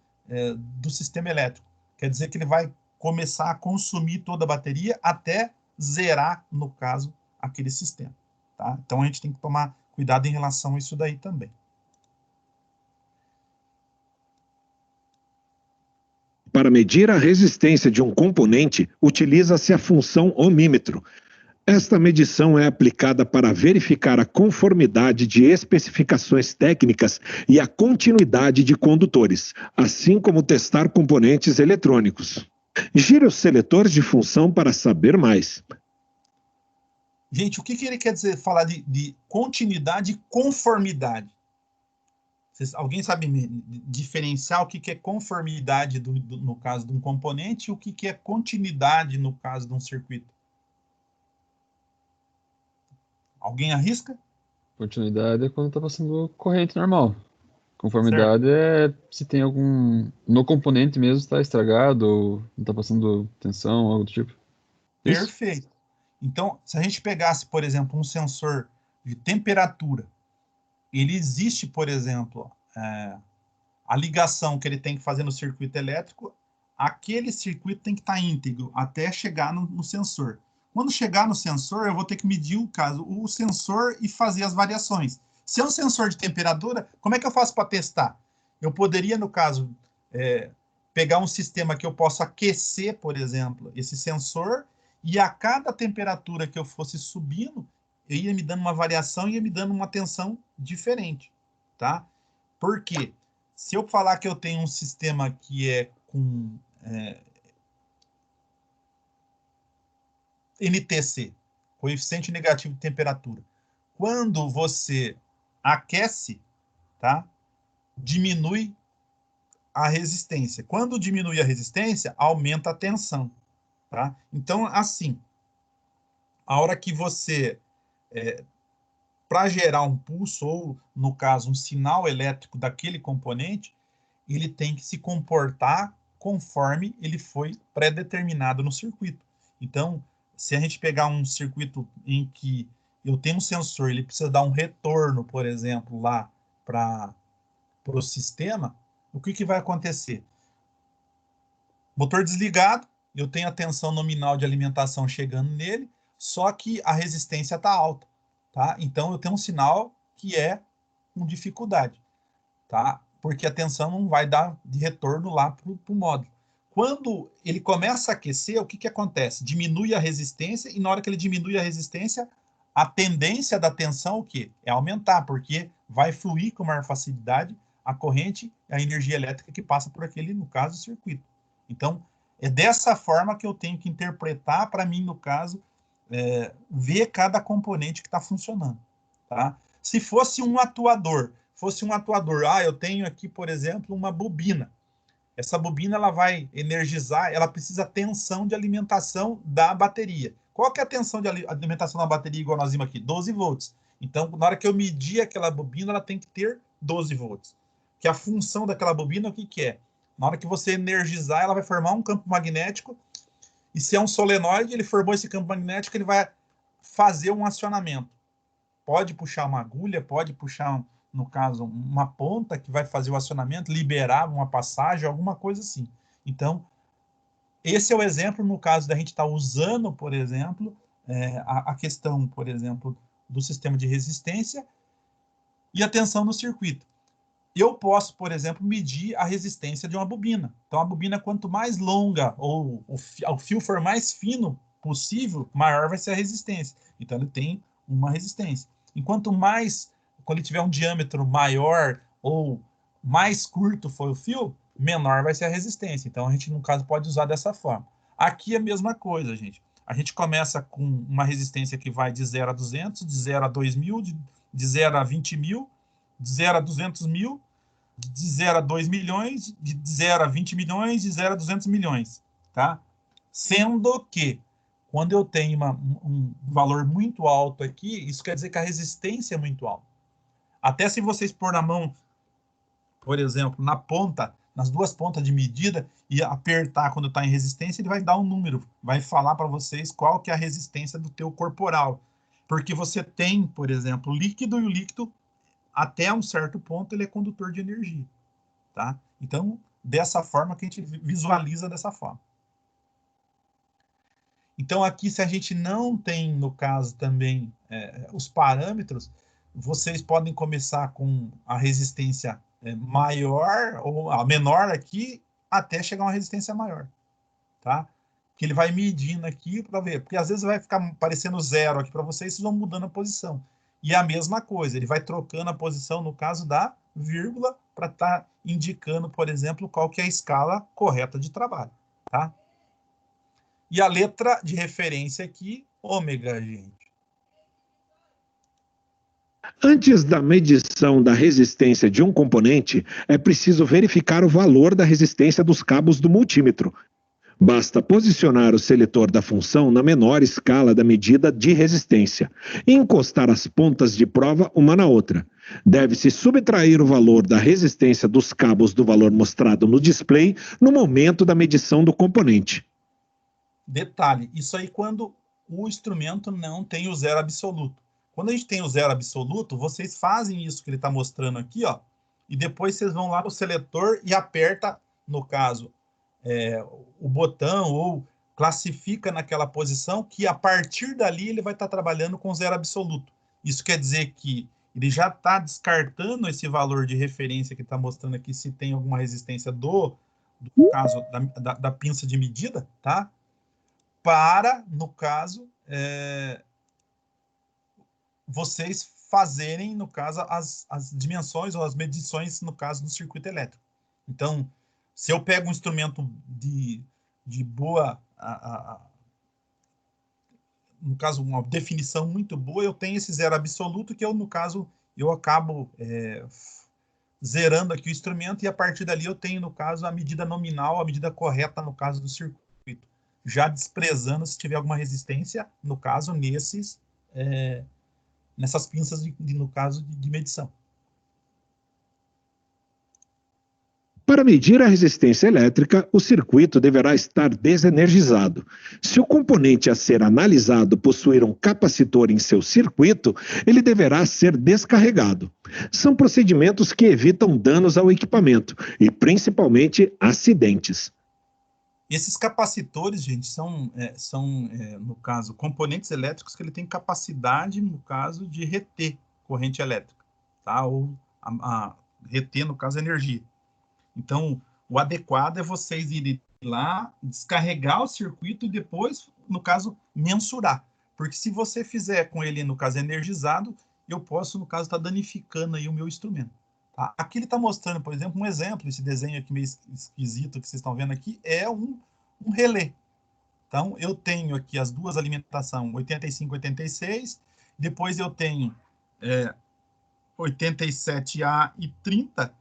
do sistema elétrico. Quer dizer que ele vai começar a consumir toda a bateria até zerar, no caso, aquele sistema. Tá? Então, a gente tem que tomar cuidado em relação a isso daí também. Para medir a resistência de um componente, utiliza-se a função ohmímetro. Esta medição é aplicada para verificar a conformidade de especificações técnicas e a continuidade de condutores, assim como testar componentes eletrônicos. Gire o seletor de função para saber mais. Gente, o que ele quer dizer, falar de continuidade e conformidade? Alguém sabe diferenciar o que é conformidade no caso de um componente e o que é continuidade no caso de um circuito? Alguém arrisca? Continuidade é quando está passando corrente normal. Conformidade é se tem algum... No componente mesmo está estragado ou não está passando tensão, algo do tipo. Isso? Perfeito. Então, se a gente pegasse, por exemplo, um sensor de temperatura, ele existe, por exemplo, a ligação que ele tem que fazer no circuito elétrico, aquele circuito tem que estar íntegro até chegar no sensor. Quando chegar no sensor, eu vou ter que medir o sensor e fazer as variações. Se é um sensor de temperatura, como é que eu faço para testar? Eu poderia, no caso, pegar um sistema que eu possa aquecer, por exemplo, esse sensor, e a cada temperatura que eu fosse subindo, eu ia me dando uma variação e ia me dando uma tensão diferente, tá? Por quê? Se eu falar que eu tenho um sistema que é com NTC, coeficiente negativo de temperatura, quando você aquece, tá? Diminui a resistência. Quando diminui a resistência, aumenta a tensão, tá? Então, assim, a hora que você, para gerar um pulso, ou, no caso, um sinal elétrico daquele componente, ele tem que se comportar conforme ele foi pré-determinado no circuito. Então, se a gente pegar um circuito em que eu tenho um sensor, ele precisa dar um retorno, por exemplo, lá para o sistema, o que vai acontecer? Motor desligado, eu tenho a tensão nominal de alimentação chegando nele, só que a resistência está alta, tá? Então, eu tenho um sinal que é com dificuldade, tá? Porque a tensão não vai dar de retorno lá para o módulo. Quando ele começa a aquecer, o que acontece? Diminui a resistência, e na hora que ele diminui a resistência, a tendência da tensão o quê? É aumentar, porque vai fluir com maior facilidade a corrente, a energia elétrica que passa por aquele, no caso, circuito. Então, é dessa forma que eu tenho que interpretar, para mim, no caso, ver cada componente que está funcionando, tá? Se fosse um atuador, eu tenho aqui, por exemplo, uma bobina. Essa bobina ela vai energizar, ela precisa tensão de alimentação da bateria. Qual que é a tensão de alimentação da bateria, igual nós vimos aqui? 12 volts. Então, na hora que eu medir aquela bobina, ela tem que ter 12 volts. Que a função daquela bobina, o que é? Na hora que você energizar, ela vai formar um campo magnético, e se é um solenoide, ele formou esse campo magnético, ele vai fazer um acionamento. Pode puxar uma agulha, pode puxar, no caso, uma ponta que vai fazer o acionamento, liberar uma passagem, alguma coisa assim. Então, esse é o exemplo, no caso da gente estar usando, por exemplo, a questão, por exemplo, do sistema de resistência e a tensão no circuito. Eu posso, por exemplo, medir a resistência de uma bobina. Então, a bobina, quanto mais longa ou o fio for mais fino possível, maior vai ser a resistência. Então, ele tem uma resistência. Enquanto mais, quando ele tiver um diâmetro maior ou mais curto for o fio, menor vai ser a resistência. Então, a gente, no caso, pode usar dessa forma. Aqui é a mesma coisa, gente. A gente começa com uma resistência que vai de 0 a 200, de 0 a 2.000, de 0 a 20.000, de 0 a 200.000, de 0 a 2 milhões, de 0 a 20 milhões, de 0 a 200 milhões, tá? Sendo que, quando eu tenho um valor muito alto aqui, isso quer dizer que a resistência é muito alta. Até se vocês pôr na mão, por exemplo, na ponta, nas duas pontas de medida, e apertar quando está em resistência, ele vai dar um número, vai falar para vocês qual que é a resistência do teu corporal. Porque você tem, por exemplo, líquido, e o líquido, até um certo ponto, ele é condutor de energia, tá? Então, dessa forma que a gente visualiza dessa forma. Então, aqui, se a gente não tem, no caso, também os parâmetros, vocês podem começar com a resistência maior, ou a menor aqui, até chegar a uma resistência maior, tá? Que ele vai medindo aqui para ver, porque às vezes vai ficar aparecendo 0 aqui para vocês, vocês vão mudando a posição. E a mesma coisa, ele vai trocando a posição no caso da vírgula para estar indicando, por exemplo, qual que é a escala correta de trabalho, tá? E a letra de referência aqui, ômega, gente. Antes da medição da resistência de um componente, é preciso verificar o valor da resistência dos cabos do multímetro. Basta posicionar o seletor da função na menor escala da medida de resistência e encostar as pontas de prova uma na outra. Deve-se subtrair o valor da resistência dos cabos do valor mostrado no display no momento da medição do componente. Detalhe, isso aí quando o instrumento não tem o 0 absoluto. Quando a gente tem o 0 absoluto, vocês fazem isso que ele está mostrando aqui, ó, e depois vocês vão lá no seletor e aperta, no caso, o botão ou classifica naquela posição que a partir dali ele vai estar trabalhando com 0 absoluto. Isso quer dizer que ele já está descartando esse valor de referência que está mostrando aqui se tem alguma resistência do caso da pinça de medida, tá? Para, no caso, vocês fazerem, no caso, as dimensões ou as medições, no caso, do circuito elétrico. Então, se eu pego um instrumento de boa, no caso, uma definição muito boa, eu tenho esse 0 absoluto, que eu, no caso, eu acabo zerando aqui o instrumento, e a partir dali eu tenho, no caso, a medida nominal, a medida correta, no caso do circuito. Já desprezando se tiver alguma resistência, no caso, nessas pinças, no caso, de medição. Para medir a resistência elétrica, o circuito deverá estar desenergizado. Se o componente a ser analisado possuir um capacitor em seu circuito, ele deverá ser descarregado. São procedimentos que evitam danos ao equipamento e, principalmente, acidentes. Esses capacitores, gente, são no caso, componentes elétricos que ele tem capacidade, no caso, de reter corrente elétrica, tá? Ou reter, no caso, energia. Então, o adequado é vocês irem lá, descarregar o circuito e depois, no caso, mensurar. Porque se você fizer com ele, no caso, energizado, eu posso, no caso, estar danificando aí o meu instrumento. Tá? Aqui ele está mostrando, por exemplo, um exemplo, esse desenho aqui meio esquisito que vocês estão vendo aqui, é um relé. Então, eu tenho aqui as duas alimentações, 85 e 86, depois eu tenho 87A e 30,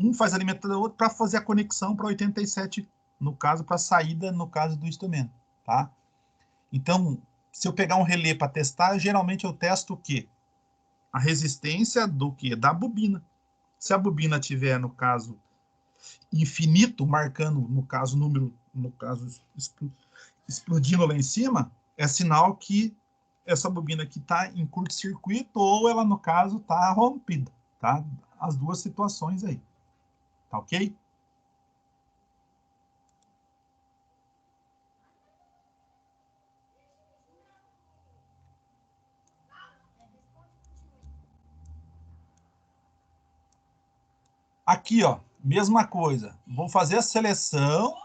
um faz alimentar o outro para fazer a conexão para 87, no caso, para a saída, no caso do instrumento, tá? Então, se eu pegar um relé para testar, geralmente eu testo o quê? A resistência do quê? Da bobina. Se a bobina tiver, no caso, infinito, marcando, no caso, número, no caso, explodindo lá em cima, é sinal que essa bobina aqui está em curto-circuito ou ela, no caso, está rompida, tá? As duas situações aí. Tá ok? Aqui, ó, mesma coisa. Vou fazer a seleção,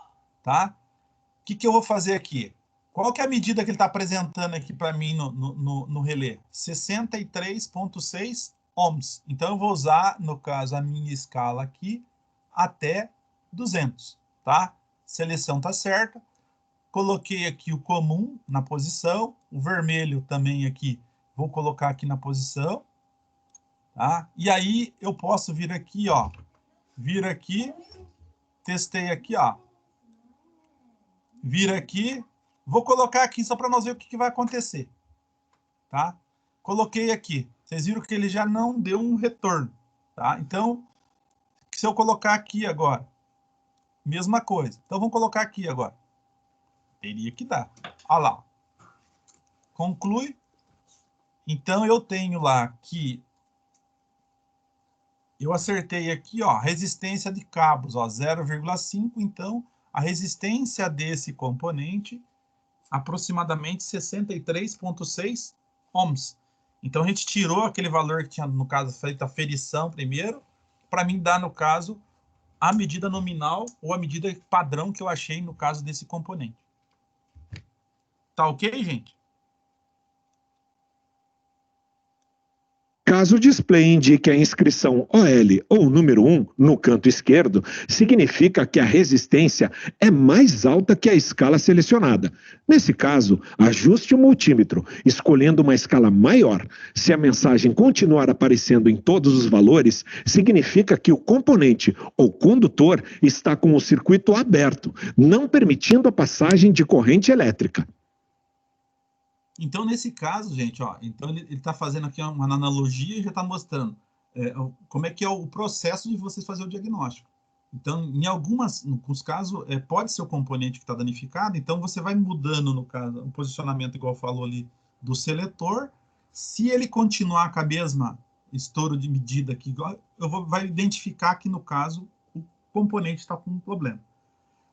tá? O que eu vou fazer aqui? Qual que é a medida que ele está apresentando aqui para mim no relé? 63,6 ohms. Então, eu vou usar, no caso, a minha escala aqui até 200, tá? Seleção tá certa. Coloquei aqui o comum na posição, o vermelho também aqui, vou colocar aqui na posição, tá? E aí eu posso vir aqui, ó, vir aqui, testei aqui, ó, vir aqui, vou colocar aqui só para nós ver o que vai acontecer, tá? Coloquei aqui, vocês viram que ele já não deu um retorno, tá? Então, se eu colocar aqui agora, mesma coisa. Então, vamos colocar aqui agora. Teria que dar. Olha lá. Conclui. Então, eu tenho lá que eu acertei aqui, ó, resistência de cabos, ó, 0,5. Então, a resistência desse componente, aproximadamente 63,6 ohms. Então, a gente tirou aquele valor que tinha, no caso, feito a ferição primeiro, para mim dar, no caso, a medida nominal ou a medida padrão que eu achei no caso desse componente. Tá ok, gente? Caso o display indique a inscrição OL ou número 1 no canto esquerdo, significa que a resistência é mais alta que a escala selecionada. Nesse caso, ajuste o multímetro, escolhendo uma escala maior. Se a mensagem continuar aparecendo em todos os valores, significa que o componente ou condutor está com o circuito aberto, não permitindo a passagem de corrente elétrica. Então, nesse caso, gente, ó, então ele está fazendo aqui uma analogia e já está mostrando como é que é o processo de vocês fazer o diagnóstico. Então, em alguns casos, pode ser o componente que está danificado, então você vai mudando, no caso, o posicionamento, igual falou ali, do seletor. Se ele continuar com a mesma estouro de medida aqui, vai identificar que, no caso, o componente está com um problema.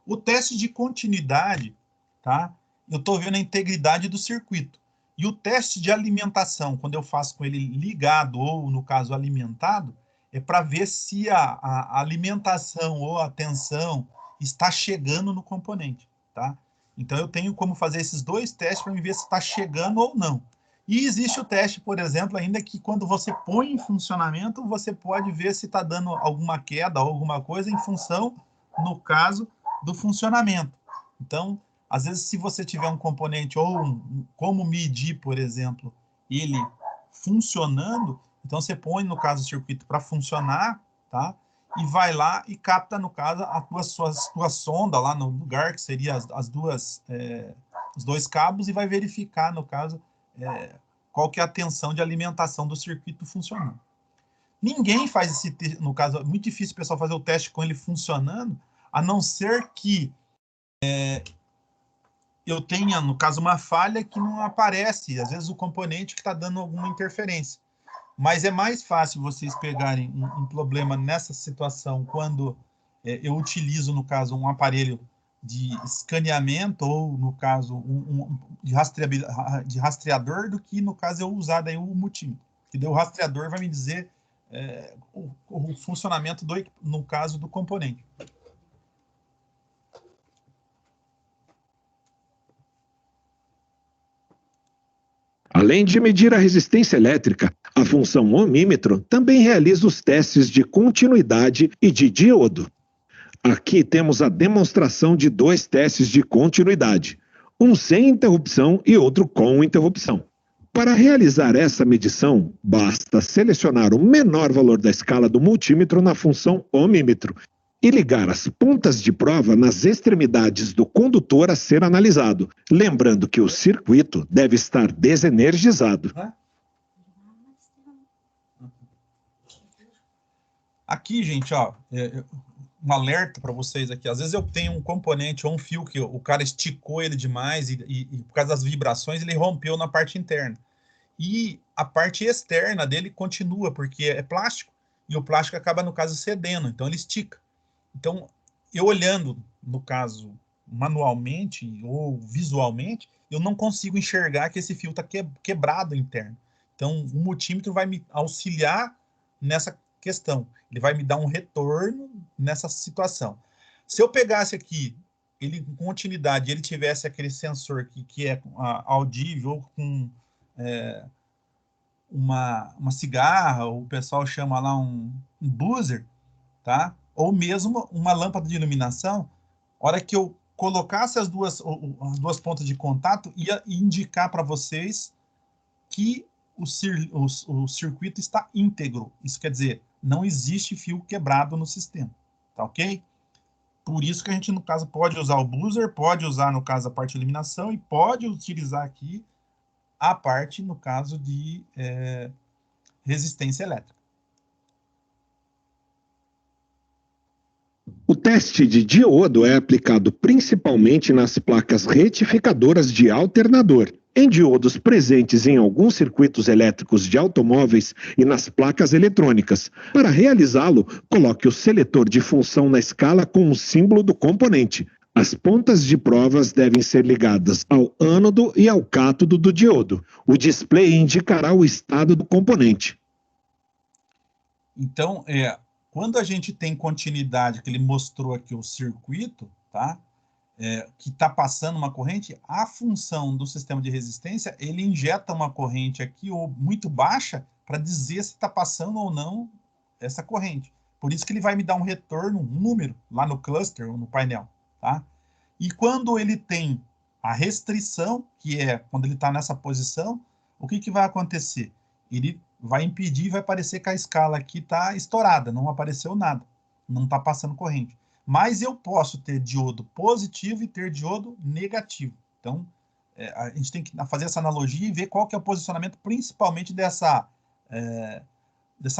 O teste de continuidade, tá? Eu estou vendo a integridade do circuito. E o teste de alimentação, quando eu faço com ele ligado ou, no caso, alimentado, é para ver se a alimentação ou a tensão está chegando no componente, tá? Então, eu tenho como fazer esses dois testes para ver se está chegando ou não. E existe o teste, por exemplo, ainda que quando você põe em funcionamento, você pode ver se está dando alguma queda ou alguma coisa em função, no caso, do funcionamento. Então, às vezes, se você tiver um componente ou como medir, por exemplo, ele funcionando, então você põe, no caso, o circuito para funcionar, tá? E vai lá e capta, no caso, a tua sonda lá no lugar, que seria os dois cabos, e vai verificar, no caso, qual que é a tensão de alimentação do circuito funcionando. Ninguém faz esse teste, no caso, é muito difícil o pessoal fazer o teste com ele funcionando, a não ser que eu tenha, no caso, uma falha que não aparece, às vezes o componente que está dando alguma interferência. Mas é mais fácil vocês pegarem um problema nessa situação quando eu utilizo, no caso, um aparelho de escaneamento ou, no caso, de rastreador, do que, no caso, eu usar daí o multímetro. Que daí o rastreador vai me dizer o funcionamento, no caso, do componente. Além de medir a resistência elétrica, a função ohmímetro também realiza os testes de continuidade e de diodo. Aqui temos a demonstração de dois testes de continuidade, um sem interrupção e outro com interrupção. Para realizar essa medição, basta selecionar o menor valor da escala do multímetro na função ohmímetro e ligar as pontas de prova nas extremidades do condutor a ser analisado, lembrando que o circuito deve estar desenergizado. Aqui, gente, ó, um alerta para vocês aqui. Às vezes eu tenho um componente ou um fio que o cara esticou ele demais e por causa das vibrações ele rompeu na parte interna. E a parte externa dele continua, porque é plástico, e o plástico acaba, no caso, cedendo, então ele estica. Então, eu olhando, no caso, manualmente ou visualmente, eu não consigo enxergar que esse fio está quebrado interno. Então, o multímetro vai me auxiliar nessa questão. Ele vai me dar um retorno nessa situação. Se eu pegasse aqui, ele com continuidade, ele tivesse aquele sensor que é audível, ou com uma cigarra, o pessoal chama lá um buzzer, tá? Ou mesmo uma lâmpada de iluminação, a hora que eu colocasse as duas pontas de contato, ia indicar para vocês que o circuito está íntegro. Isso quer dizer, não existe fio quebrado no sistema, tá ok? Por isso que a gente, no caso, pode usar o buzzer, pode usar, no caso, a parte de iluminação e pode utilizar aqui a parte, no caso, de resistência elétrica. O teste de diodo é aplicado principalmente nas placas retificadoras de alternador, em diodos presentes em alguns circuitos elétricos de automóveis e nas placas eletrônicas. Para realizá-lo, coloque o seletor de função na escala com o símbolo do componente. As pontas de provas devem ser ligadas ao ânodo e ao cátodo do diodo. O display indicará o estado do componente. Então, Quando a gente tem continuidade, que ele mostrou aqui o circuito, tá? Que está passando uma corrente, a função do sistema de resistência, ele injeta uma corrente aqui ou muito baixa para dizer se está passando ou não essa corrente. Por isso que ele vai me dar um retorno, um número, lá no cluster ou no painel. Tá? E quando ele tem a restrição, que é quando ele está nessa posição, o que vai acontecer? Ele vai impedir e vai parecer que a escala aqui está estourada, não apareceu nada, não está passando corrente. Mas eu posso ter diodo positivo e ter diodo negativo. Então, a gente tem que fazer essa analogia e ver qual que é o posicionamento, principalmente dessa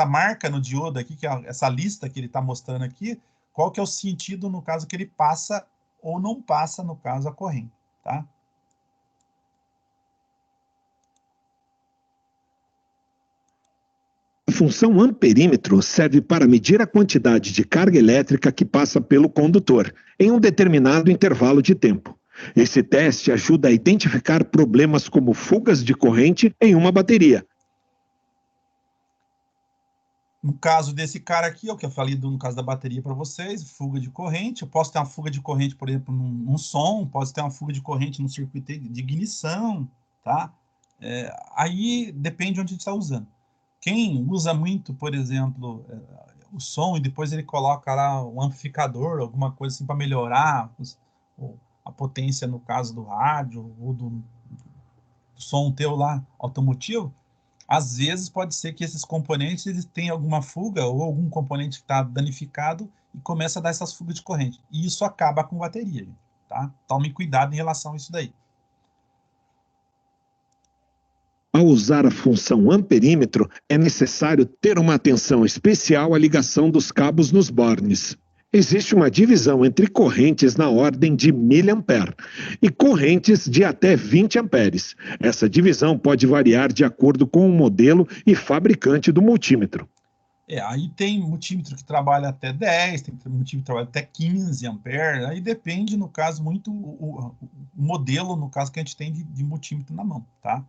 marca no diodo aqui, que é essa lista que ele está mostrando aqui, qual que é o sentido, no caso, que ele passa ou não passa, no caso, a corrente. Tá? A função amperímetro serve para medir a quantidade de carga elétrica que passa pelo condutor, em um determinado intervalo de tempo. Esse teste ajuda a identificar problemas como fugas de corrente em uma bateria. No caso desse cara aqui, é o que eu falei no caso da bateria para vocês, fuga de corrente. Eu posso ter uma fuga de corrente, por exemplo, num som, posso ter uma fuga de corrente no circuito de ignição, tá? Aí depende de onde a gente está usando. Quem usa muito, por exemplo, o som e depois ele coloca lá um amplificador, alguma coisa assim para melhorar a potência, no caso do rádio ou do som teu lá automotivo, às vezes pode ser que esses componentes eles tenham alguma fuga ou algum componente que está danificado e começa a dar essas fugas de corrente. E isso acaba com bateria, gente, tá? Tome cuidado em relação a isso daí. Ao usar a função amperímetro, é necessário ter uma atenção especial à ligação dos cabos nos bornes. Existe uma divisão entre correntes na ordem de miliampere e correntes de até 20 amperes. Essa divisão pode variar de acordo com o modelo e fabricante do multímetro. Aí tem multímetro que trabalha até 10, tem multímetro que trabalha até 15 amperes, aí depende, no caso, muito o modelo, no caso, que a gente tem de multímetro na mão, tá?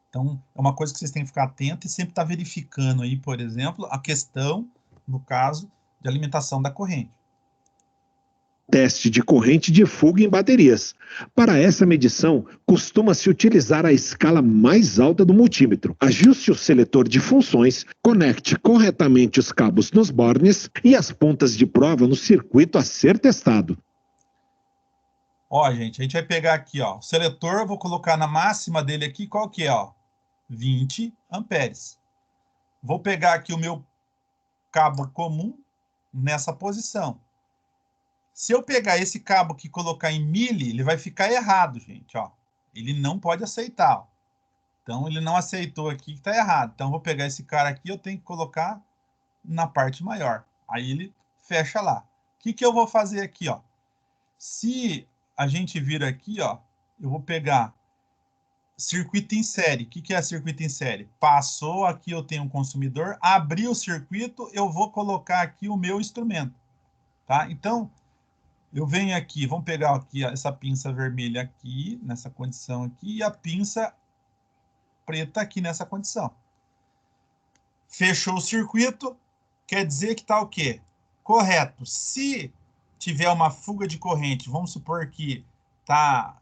Então, é uma coisa que vocês têm que ficar atento e sempre estar verificando aí, por exemplo, a questão, no caso, de alimentação da corrente. Teste de corrente de fuga em baterias. Para essa medição, costuma-se utilizar a escala mais alta do multímetro. Ajuste o seletor de funções, conecte corretamente os cabos nos bornes e as pontas de prova no circuito a ser testado. Ó, gente, a gente vai pegar aqui, ó, o seletor, eu vou colocar na máxima dele aqui, qual que é, ó? 20 amperes. Vou pegar aqui o meu cabo comum nessa posição. Se eu pegar esse cabo aqui e colocar em mili, ele vai ficar errado, gente, ó. Ele não pode aceitar, ó. Então, ele não aceitou aqui que está errado. Então, eu vou pegar esse cara aqui, eu tenho que colocar na parte maior. Aí ele fecha lá. O que eu vou fazer aqui, ó? Se a gente vir aqui, ó, eu vou pegar circuito em série. O que é circuito em série? Passou aqui, eu tenho um consumidor, abri o circuito, eu vou colocar aqui o meu instrumento, tá? Então, eu venho aqui, vamos pegar aqui essa pinça vermelha aqui, nessa condição aqui, e a pinça preta aqui nessa condição. Fechou o circuito, quer dizer que está o quê? Correto. Se tiver uma fuga de corrente, vamos supor que está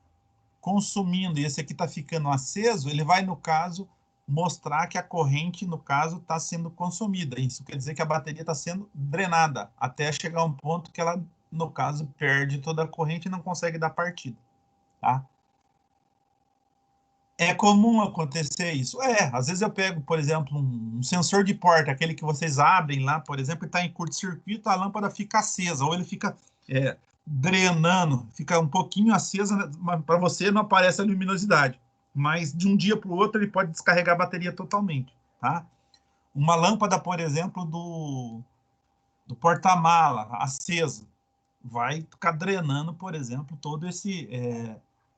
consumindo e esse aqui está ficando aceso, ele vai, no caso, mostrar que a corrente, no caso, está sendo consumida. Isso quer dizer que a bateria está sendo drenada, até chegar a um ponto que ela, no caso, perde toda a corrente e não consegue dar partida. Tá? É comum acontecer isso? Às vezes eu pego, por exemplo, um sensor de porta, aquele que vocês abrem lá, por exemplo, e está em curto-circuito, a lâmpada fica acesa, ou ele fica drenando, fica um pouquinho acesa, mas para você não aparece a luminosidade. Mas de um dia para o outro ele pode descarregar a bateria totalmente. Tá? Uma lâmpada, por exemplo, do porta-mala acesa, vai ficar drenando, por exemplo, todo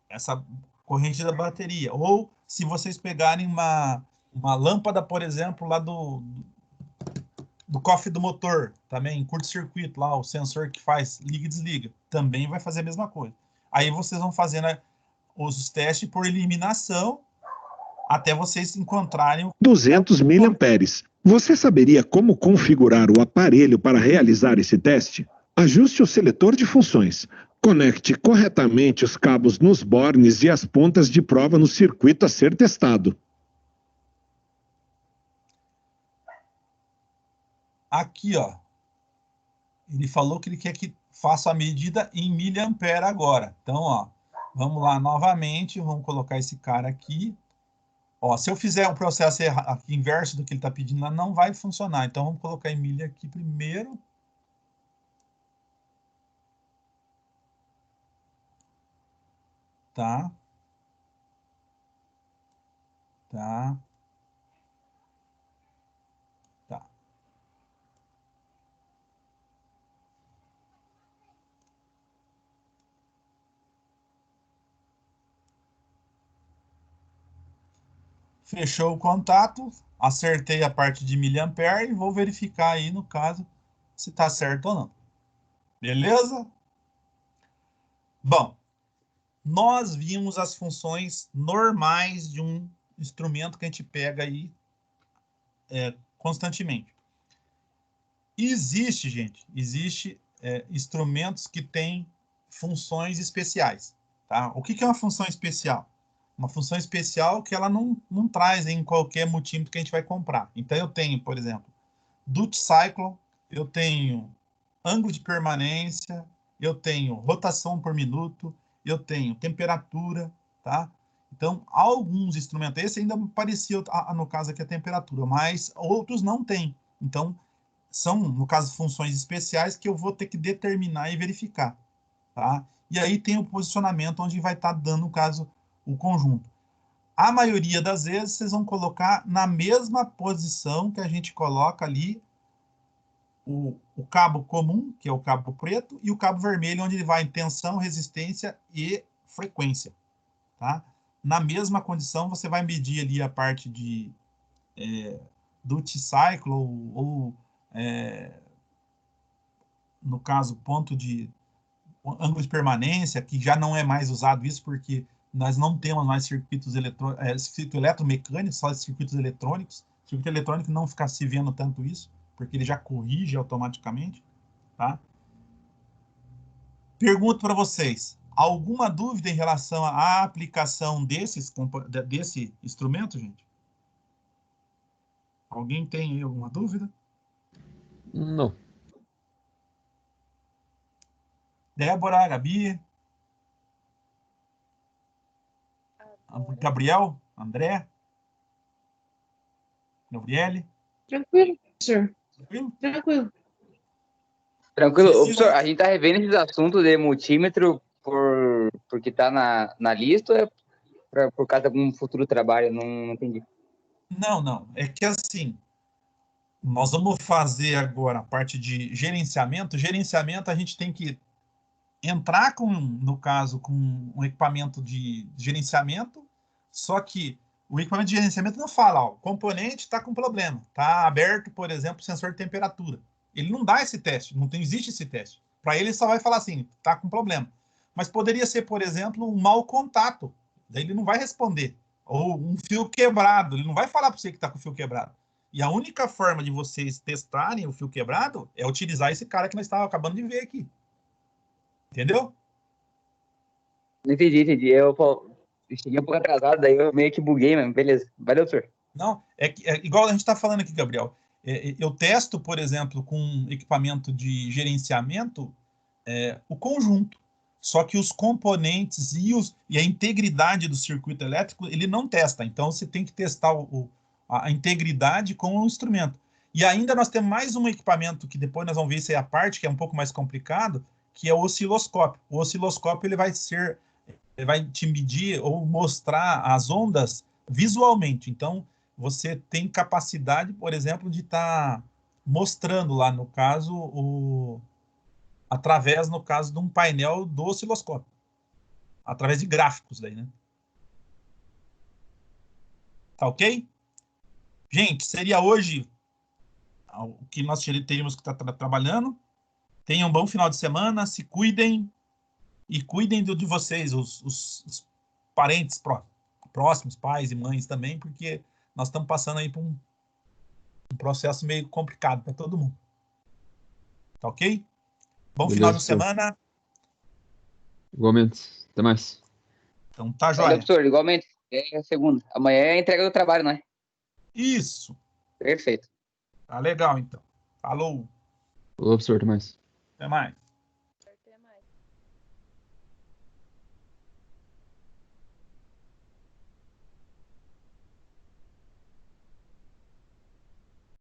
essa corrente da bateria. Ou se vocês pegarem uma lâmpada, por exemplo, lá do cofre do motor, também em curto-circuito, lá o sensor que faz liga e desliga, também vai fazer a mesma coisa. Aí vocês vão fazendo os testes por eliminação até vocês encontrarem 200 miliamperes. Você saberia como configurar o aparelho para realizar esse teste? Ajuste o seletor de funções. Conecte corretamente os cabos nos bornes e as pontas de prova no circuito a ser testado. Aqui, ó, ele falou que ele quer que faça a medida em miliampere agora. Então, ó, vamos lá novamente, vamos colocar esse cara aqui. Ó, se eu fizer um processo inverso do que ele está pedindo, não vai funcionar. Então, vamos colocar em milha aqui primeiro. Tá. Tá. Tá. Fechou o contato, acertei a parte de miliampere e vou verificar aí, no caso, se está certo ou não. Beleza? Bom, nós vimos as funções normais de um instrumento que a gente pega aí constantemente. Existe, gente, instrumentos que têm funções especiais. Tá? O que é uma função especial? Uma função especial que ela não traz em qualquer multímetro que a gente vai comprar. Então, eu tenho, por exemplo, duty cycle, eu tenho ângulo de permanência, eu tenho rotação por minuto, eu tenho temperatura, tá? Então, alguns instrumentos, esse ainda parecia, no caso aqui, a temperatura, mas outros não têm. Então, são, no caso, funções especiais que eu vou ter que determinar e verificar, tá? E aí tem o posicionamento onde vai estar dando, no caso, o conjunto. A maioria das vezes, vocês vão colocar na mesma posição que a gente coloca ali o cabo comum, que é o cabo preto, e o cabo vermelho, onde ele vai em tensão, resistência e frequência, tá? Na mesma condição, você vai medir ali a parte de duty cycle ou no caso, ponto de ângulo de permanência, que já não é mais usado isso, porque nós não temos mais circuito eletromecânico, só circuitos eletrônicos. O circuito eletrônico não fica se vendo tanto isso, porque ele já corrige automaticamente, tá? Pergunto para vocês, alguma dúvida em relação à aplicação desse instrumento, gente? Alguém tem aí alguma dúvida? Não. Débora, Gabi? Gabriel? André? Gabriele? Tranquilo, professor. Tranquilo? Tranquilo. Tranquilo. Ô, Cecília? professor, a gente tá revendo esses assuntos de multímetro porque tá na lista ou é por causa de algum futuro trabalho? Não entendi. Não. É que assim, nós vamos fazer agora a parte de gerenciamento. Gerenciamento, a gente tem que entrar no caso, com um equipamento de gerenciamento, só que o equipamento de gerenciamento não fala, ó, o componente está com problema, está aberto, por exemplo, o sensor de temperatura. Ele não dá esse teste, não existe esse teste. Para ele, só vai falar assim, está com problema. Mas poderia ser, por exemplo, um mau contato. Daí ele não vai responder. Ou um fio quebrado, ele não vai falar para você que está com o fio quebrado. E a única forma de vocês testarem o fio quebrado é utilizar esse cara que nós estávamos acabando de ver aqui. Entendeu? Entendi. Eu cheguei um pouco atrasado, daí eu meio que buguei, mas beleza. Valeu, senhor. Não, é igual a gente está falando aqui, Gabriel. Eu testo, por exemplo, com equipamento de gerenciamento, o conjunto. Só que os componentes e a integridade do circuito elétrico, ele não testa. Então, você tem que testar a integridade com o instrumento. E ainda nós temos mais um equipamento que depois nós vamos ver se é a parte, que é um pouco mais complicado, que é o osciloscópio. O osciloscópio ele vai te medir ou mostrar as ondas visualmente. Então, você tem capacidade, por exemplo, de estar mostrando lá, no caso, através, no caso, de um painel do osciloscópio. Através de gráficos daí, né? Tá ok? Gente, seria hoje o que nós teríamos que estar trabalhando. Tenham um bom final de semana, se cuidem e cuidem de vocês, os parentes próximos, pais e mães também, porque nós estamos passando aí por um processo meio complicado para todo mundo. Tá ok? Bom Beleza, final de professor. semana. Igualmente. Até mais. Então tá, Valeu, joia. professor, igualmente. É a segunda. Amanhã é a entrega do trabalho, não é? Isso. Perfeito. Tá legal, então. Falou. Falou, professor. Até mais. Até mais.